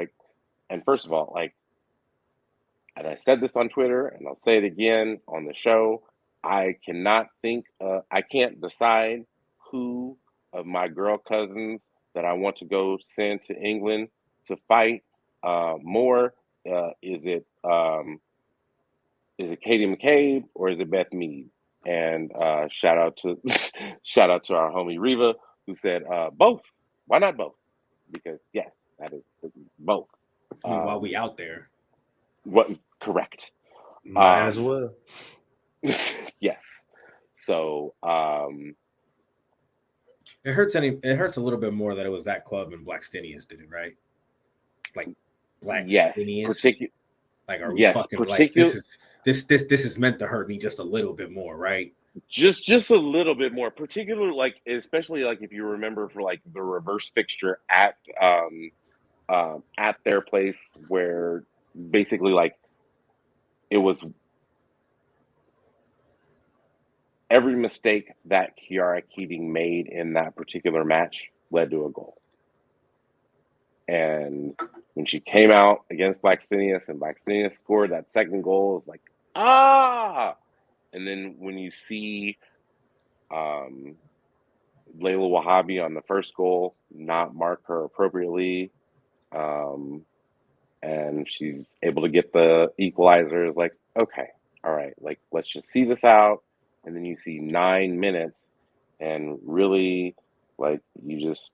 and first of all, and I said this on Twitter and I'll say it again on the show, I can't decide who of my girl cousins that I want to go send to England to fight more. Is it Katie McCabe or is it Beth Mead? And shout out to our homie Reva who said both. Why not both? Because yes, that is both. I mean, while we out there, what correct? Might as well. Yes. So it hurts a little bit more that it was that club and Blackstenius did it, right? Like Blackstenius. Are we fucking this is meant to hurt me just a little bit more, right? Just a little bit more, particularly especially if you remember for the reverse fixture at their place where basically it was every mistake that Kiara Keating made in that particular match led to a goal. And when she came out against Blackstenius and Blackstenius scored that second goal, it's and then when you see Layla Wahhabi on the first goal not mark her appropriately, and she's able to get the equalizer, is okay, all right, let's just see this out. And then you see 9 minutes and really you just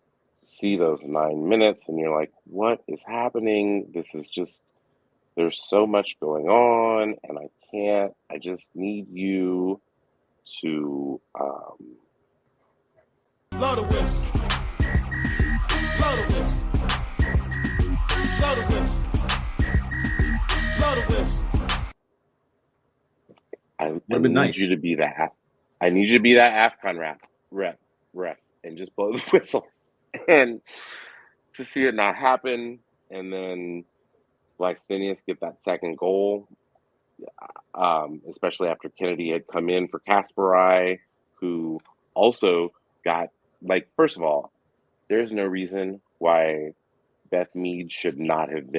see those 9 minutes and you're like, what is happening? This is just, there's so much going on and I just need you to blow the whistle. Blow the whistle. Blow the whistle. Blow the whistle. I need you to be that. I need you to be that AFCON ref, and just blow the whistle, and to see it not happen, and then Blackstenius get that second goal, especially after Kennedy had come in for Kasparai, who also got first of all, there's no reason why Beth Mead should not have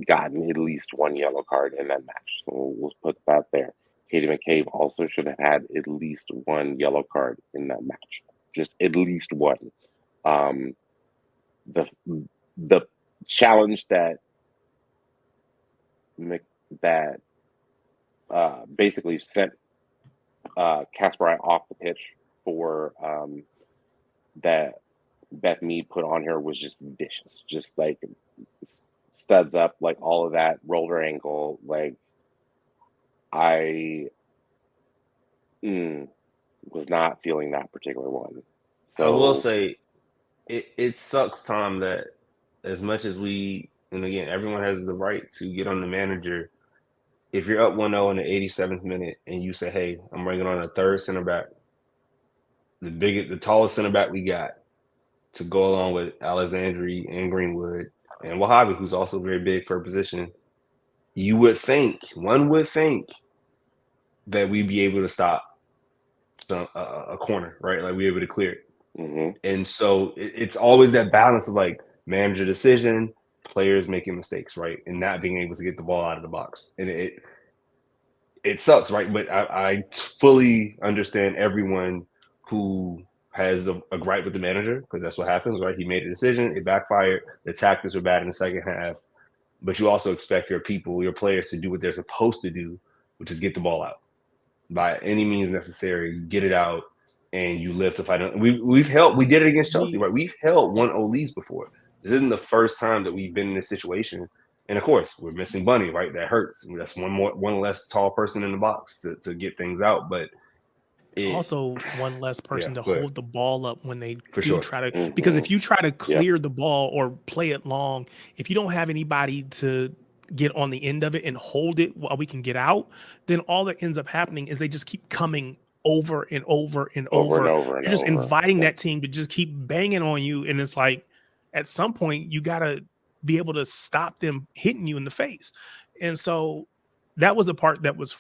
gotten at least one yellow card in that match. So we'll put that there. Katie McCabe also should have had at least one yellow card in that match. Just at least one. The challenge that basically sent Kasparai off the pitch for that Beth Mead put on her was just vicious. Just studs up, all of that, rolled her ankle, I was not feeling that particular one. So I will say it sucks, Tom, that as much as and again, everyone has the right to get on the manager. If you're up 1-0 in the 87th minute and you say, hey, I'm bringing on a third center back, the tallest center back we got to go along with Alexandri and Greenwood and Wahhabi, who's also very big for a position, one would think that we'd be able to stop a corner, right? We're able to clear it. Mm-hmm. And so it's always that balance of manager decision, players making mistakes, right? And not being able to get the ball out of the box. And it sucks, right? But I fully understand everyone who has a gripe with the manager, because that's what happens, right? He made a decision, it backfired, the tactics were bad in the second half. But you also expect your players to do what they're supposed to do, which is get the ball out by any means necessary, get it out, and you live to fight. We did it against Chelsea, right? We've held 1-0 leads before. This isn't the first time that we've been in this situation And of course, we're missing Bunny, right? That hurts. That's one less tall person in the box to get things out. But also one less person to go ahead. hold the ball up when they For do sure. try to, because if you try to clear the ball or play it long, if you don't have anybody to get on the end of it and hold it while we can get out, then all that ends up happening is they just keep coming over and over and Over and over. over and You're just over. inviting Yeah. that team to just keep banging on you, and it's like at some point you got to be able to stop them hitting you in the face. And so that was a part that was,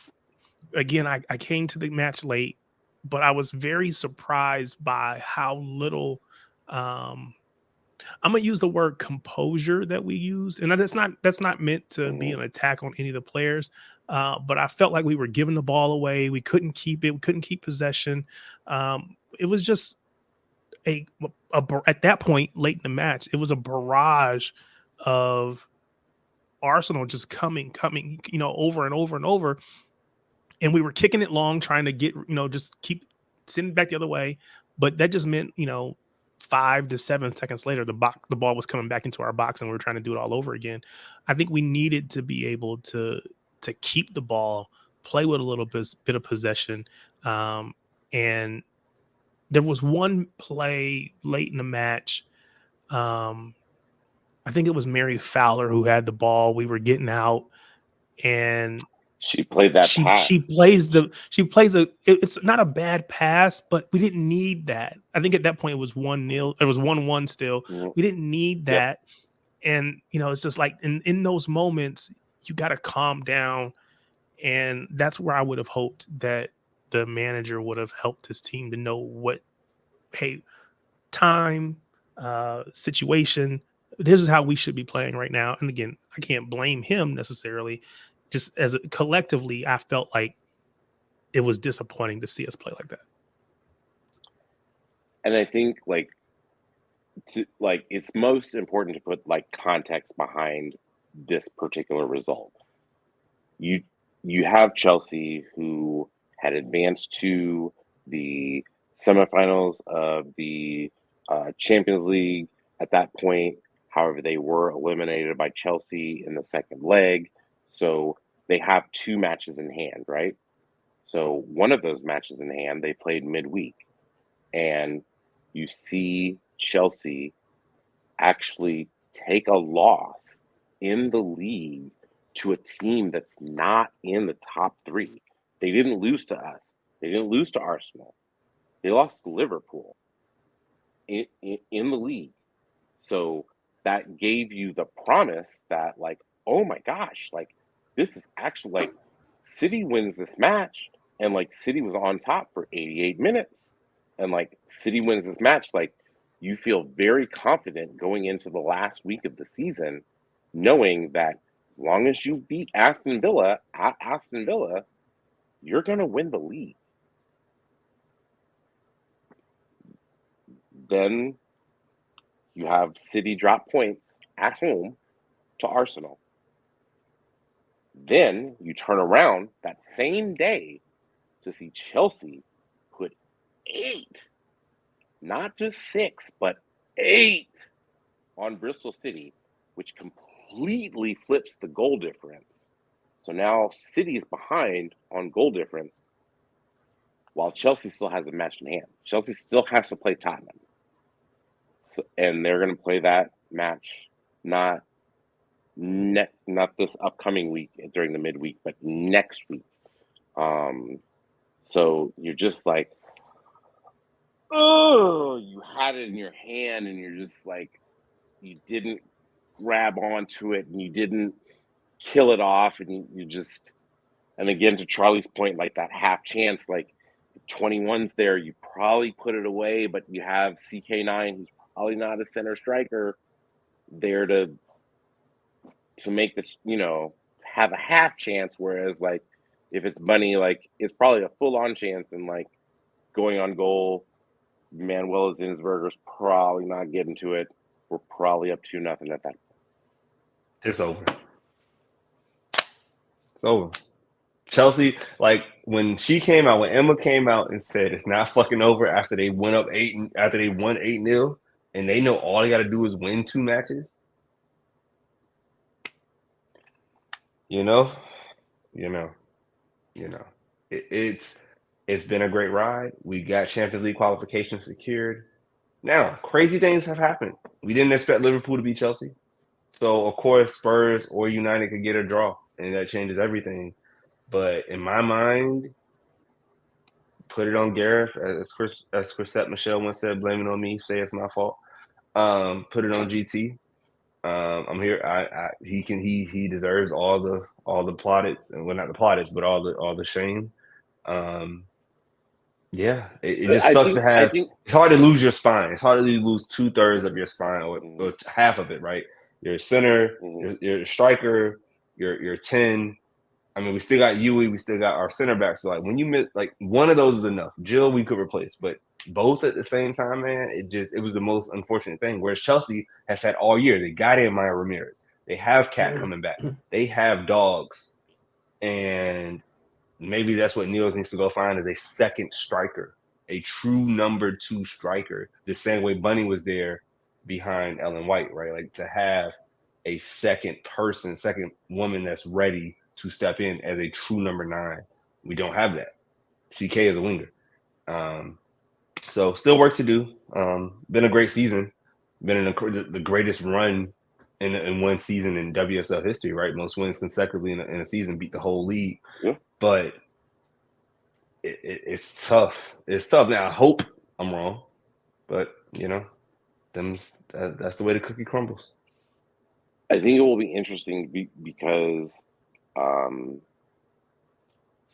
again, I came to the match late, but I was very surprised by how little I'm gonna use the word composure that we used, and that's not meant to be an attack on any of the players. But I felt like we were giving the ball away. We couldn't keep it. We couldn't keep possession. It was just at that point late in the match, it was a barrage of Arsenal just coming, over and over and over. And we were kicking it long, trying to get, just keep sending back the other way. But that just meant, 5 to 7 seconds later, the ball was coming back into our box, and we were trying to do it all over again. I think we needed to be able to keep the ball, play with a little bit of possession. And there was one play late in the match. I think it was Mary Fowler who had the ball. We were getting out, and she played that pass. It's not a bad pass, but we didn't need that. I think at that point it was 1-0. It was 1-1 still. We didn't need that. And it's just like in those moments, you got to calm down. And that's where I would have hoped that the manager would have helped his team to know what, hey, time, situation, this is how we should be playing right now. And again, I can't blame him necessarily. Just collectively, I felt like it was disappointing to see us play like that. And I think it's most important to put context behind this particular result. You have Chelsea, who had advanced to the semifinals of the Champions League at that point. However, they were eliminated by Chelsea in the second leg. So they have 2 matches in hand, right? So one of those matches in hand, they played midweek. And you see Chelsea actually take a loss in the league to a team that's not in the top 3. They didn't lose to us. They didn't lose to Arsenal. They lost to Liverpool in the league. So that gave you the promise that, oh my gosh, this is actually City wins this match, and City was on top for 88 minutes, and City wins this match. You feel very confident going into the last week of the season, knowing that as long as you beat Aston Villa at Aston Villa, you're going to win the league. Then you have City drop points at home to Arsenal. Then you turn around that same day to see Chelsea put 8, not just 6, but 8 on Bristol City, which completely flips the goal difference. So now City is behind on goal difference, while Chelsea still has a match in hand. Chelsea still has to play Tottenham. And they're going to play that match not this upcoming week during the midweek, but next week. So you're just oh, you had it in your hand, and you're just you didn't grab onto it, and you didn't kill it off, and you just, and again, to Charlie's point, that half chance, 21's there, you probably put it away, but you have CK9, who's probably not a center striker, there to make the, have a half chance, whereas if it's Bunny, it's probably a full-on chance, and going on goal, Manuel Zinsberger's probably not getting to it. We're probably up 2-0 at that point. It's over. It's over. Chelsea, when Emma came out and said it's not fucking over after they went up 8, after they won 8-0, and they know all they got to do is win 2 matches. you know, you know, it's been a great ride. We got Champions League qualification secured. Now, crazy things have happened. We didn't expect Liverpool to beat Chelsea. So, of course, Spurs or United could get a draw, and that changes everything. But in my mind, put it on Gareth, as Chrisette Michelle once said, blame it on me, say it's my fault. Put it on GT. I'm here. He deserves all the plaudits, and well, not the plaudits, but all the shame. Yeah, it just sucks to I have. think. It's hard to lose your spine. It's hard to lose 2/3 of your spine, or half of it, right? Your center, your striker, your 10. I mean, we still got Yui, we still got our center backs. So like when you miss, like one of those is enough. Jill, we could replace, but both at the same time, man, it was the most unfortunate thing. Whereas Chelsea has had all year, they got in Maya Ramirez, they have Cat coming back, they have dogs, and maybe that's what Niels needs to go find is a second striker, a true number 2 striker. The same way Bunny was there behind Ellen White, right? Like to have a second person, second woman that's ready to step in as a true number 9. We don't have that. CK is a winger. So still work to do. Been a great season. Been in the greatest run in one season in WSL history, right? Most wins consecutively in a season, beat the whole league. Yeah. But it's tough. It's tough. Now I hope I'm wrong, but that's the way the cookie crumbles. I think it will be interesting because,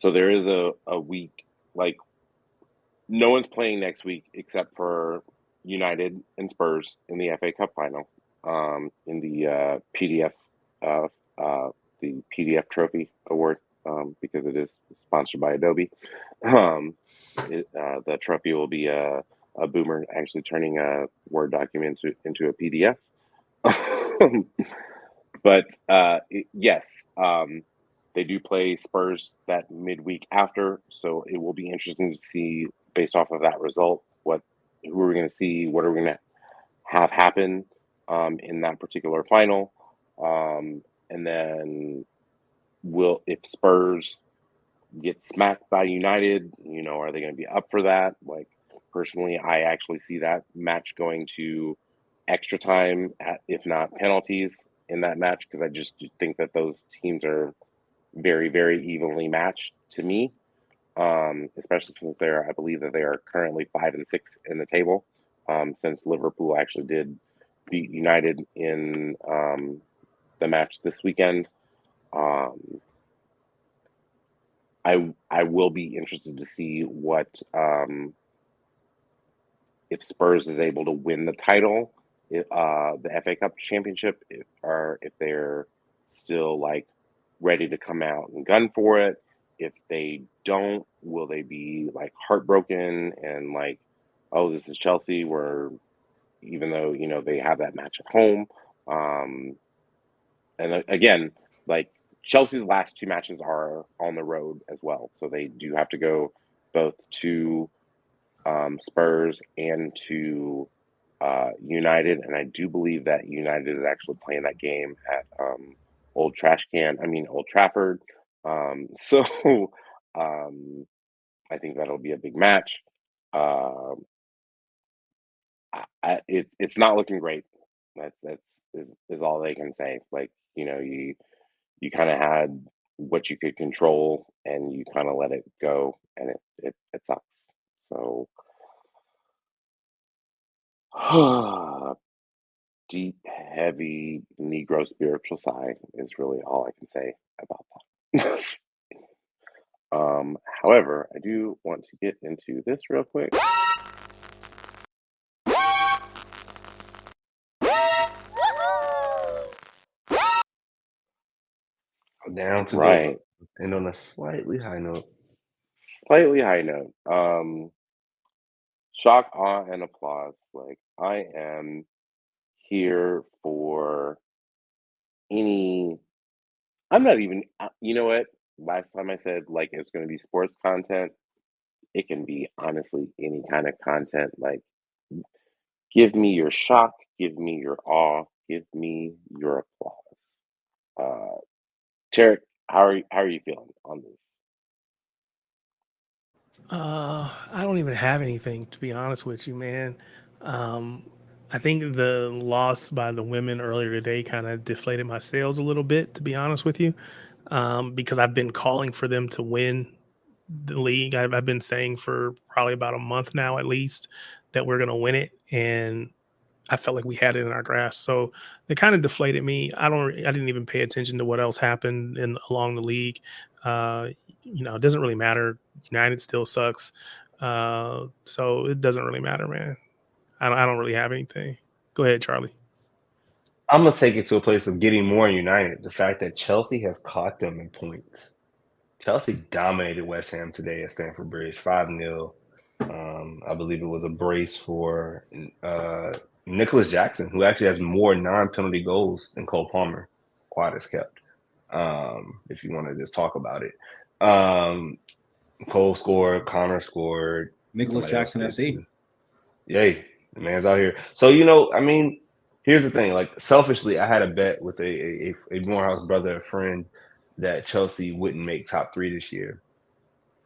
so there is a week, like no one's playing next week except for United and Spurs in the FA Cup final, in the PDF Trophy Award, because it is sponsored by Adobe. The trophy will be a boomer actually turning a Word document into a PDF. But yes, they do play Spurs that midweek after, so it will be interesting to see based off of that result who we're going to see, what are we going to have happen in that particular final, and then if Spurs get smacked by United, are they going to be up for that? Like personally, I actually see that match going to extra time, if not penalties in that match, because I just think that those teams are very, very evenly matched to me. Especially since I believe that they are currently 5 and 6 in the table. Since Liverpool actually did beat United in the match this weekend. I will be interested to see what if Spurs is able to win the title, the FA Cup championship, if they're still like ready to come out and gun for it. If they don't, will they be like heartbroken and like, oh, this is Chelsea, where even though they have that match at home, and again, like Chelsea's last 2 matches are on the road as well, so they do have to go both to Spurs and to United, and I do believe that United is actually playing that game at Old Trafford. So I think that'll be a big match. It's not looking great. That's is all they can say. Like you kind of had what you could control, and you kind of let it go, and it sucks. So deep, heavy Negro spiritual sigh is really all I can say about that. However, I do want to get into this real quick. Down to Right. and on a slightly high note. Slightly high note. Shock, awe, and applause. Like I am here for any. I'm not even. You know what? Last time I said like it's going to be sports content. It can be honestly any kind of content. Like, give me your shock, give me your awe, give me your applause. Tarek, how are you feeling on this? I don't even have anything, to be honest with you, man. Um, I think the loss by the women earlier today kind of deflated my sales a little bit, to be honest with you, because I've been calling for them to win the league. I've been saying for probably about a month now, at least, that we're going to win it, and I felt like we had it in our grasp. So it kind of deflated me. I didn't even pay attention to what else happened in along the league. Uh, it doesn't really matter. United still sucks. So it doesn't really matter, man. I don't really have anything. Go ahead, Charlie. I'm gonna take it to a place of getting more united. The fact that Chelsea has caught them in points. Chelsea dominated West Ham today at Stamford Bridge, 5-0. I believe it was a brace for Nicholas Jackson, who actually has more non-penalty goals than Cole Palmer. Quiet as kept. If you want to just talk about it. Cole scored, Connor scored, Nicholas somebody else Jackson did FC. too. Yay, the man's out here. So I mean, here's the thing. Like selfishly, I had a bet with a Morehouse brother, a friend, that Chelsea wouldn't make top 3 this year.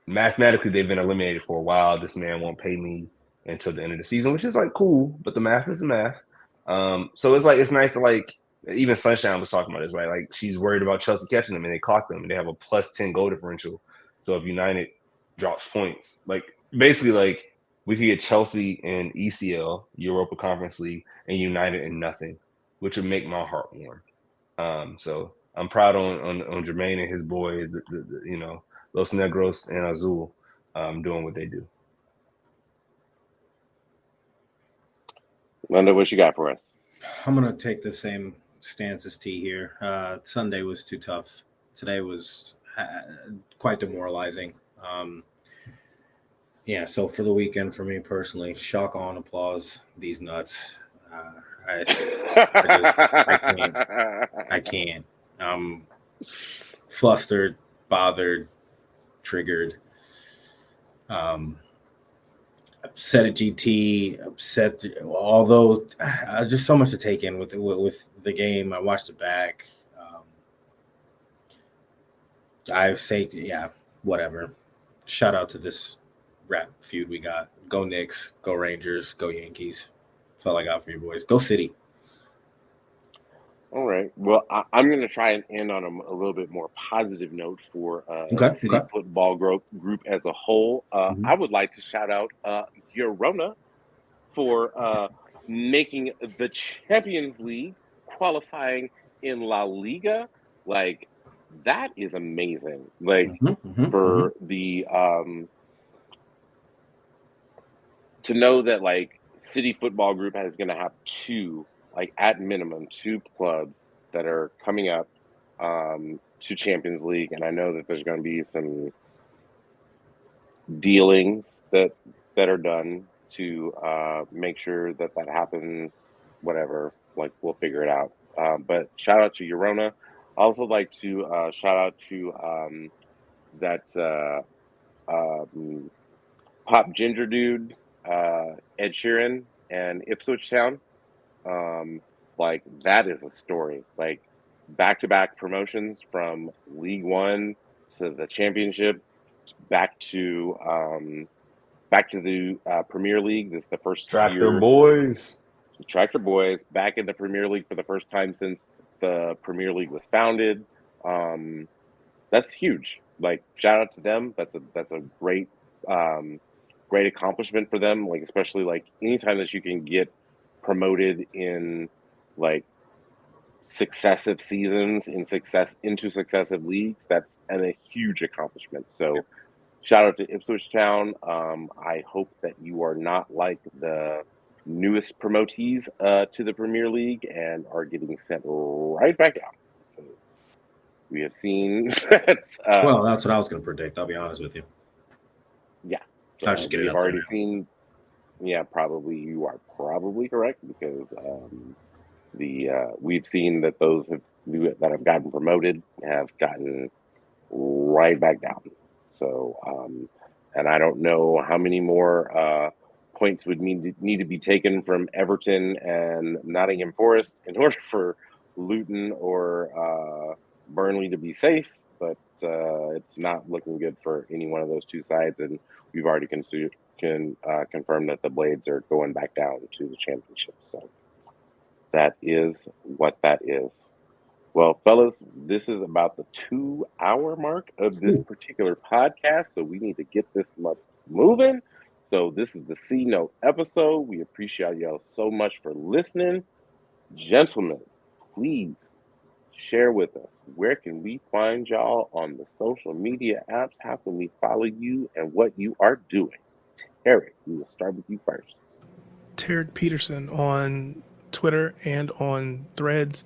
Mathematically, they've been eliminated for a while. This man won't pay me until the end of the season, which is like cool, but the math is the math. So it's nice to like even Sunshine was talking about this, right? Like she's worried about Chelsea catching them, and they caught them, and they have a +10 goal differential. So if United drops points, like basically like we could get Chelsea in ECL, Europa Conference League, and United in nothing, which would make my heart warm. So I'm proud on Jermaine and his boys, Los Negros and Azul, doing what they do. Linda, what you got for us? I'm gonna take the same stance as T here. Sunday was too tough. Today was quite demoralizing. So for the weekend, for me personally, shock on applause these nuts. I can't. I'm flustered, bothered, triggered. Upset at GT, upset. Although just so much to take in with the game. I watched it back. I say, whatever. Shout out to this rap feud we got. Go Knicks, go Rangers, go Yankees. That's all I got for you boys. Go City. All right. Well, I'm going to try and end on a little bit more positive note for City Football Group as a whole. I would like to shout out Yorona for making the Champions League, qualifying in La Liga. Like, that is amazing. Like, for the to know that, like, City Football Group is going to have at minimum, 2 clubs that are coming up to Champions League. And I know that there's going to be some dealings that are done to make sure that happens, whatever, like we'll figure it out. But shout out to Yorona. I also like to shout out to that Pop Ginger dude, Ed Sheeran and Ipswich Town. Like that is a story. Like back-to-back promotions from League One to the Championship, back to the Premier League. This is the first Tractor Boys. Tractor Boys back in the Premier League for the first time since the Premier League was founded. That's huge. Like shout out to them. That's a great great accomplishment for them. Like especially like anytime that you can get promoted in like successive seasons into successive leagues, that's a huge accomplishment. So shout out to Ipswich Town. I hope that you are not like the newest promotees to the Premier League and are getting sent right back out. We have seen that. Well, that's what I was going to predict. I'll be honest with you. Yeah. I was just getting we've already seen. Yeah, probably you are probably correct because we've seen that those that have gotten promoted have gotten right back down. So, and I don't know how many more points would need to be taken from Everton and Nottingham Forest in order for Luton or Burnley to be safe, but it's not looking good for any one of those two sides. And we've already confirmed that the Blades are going back down to the championship. So that is what that is. Well, fellas, this is about the 2-hour mark of this particular podcast, so we need to get this month moving. So this is the C Note episode. We appreciate y'all so much for listening. Gentlemen, please share with us, where can we find y'all on the social media apps? How can we follow you and what you are doing? Eric, we will start with you first. Tarek Peterson on Twitter and on Threads.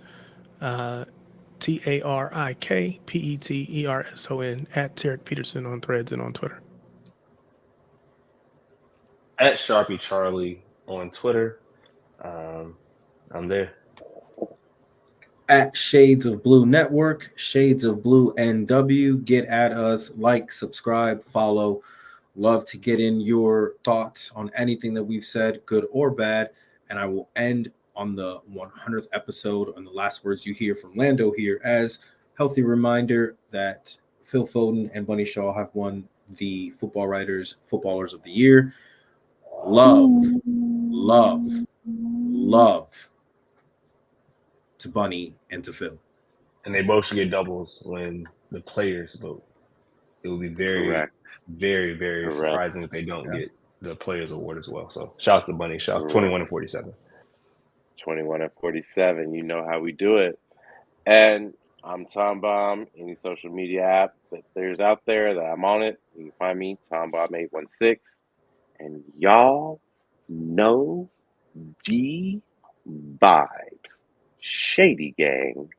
TarikPeterson at Tarek Peterson on Threads and on Twitter. At Sharpie Charlie on Twitter. I'm there. At Shades of Blue Network, Shades of Blue NW. Get at us, like, subscribe, follow. Love to get in your thoughts on anything that we've said, good or bad. And I will end on the 100th episode on the last words you hear from Lando here as healthy reminder that Phil Foden and Bunny Shaw have won the Football Writers Footballers of the Year. Love to Bunny and to Phil. And they both should get doubles when the players vote. It will be very, Correct. very, very Correct. surprising if they don't get the Players Award as well. So shouts to Bunny. Shouts 21 and 47. 21 and 47. You know how we do it. And I'm Tom Bomb. Any social media app that there's out there that I'm on it, you can find me, TomBomb816. And y'all know the vibes. Shady Gang,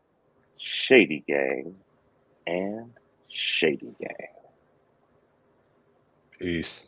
and Shady Gang. Peace.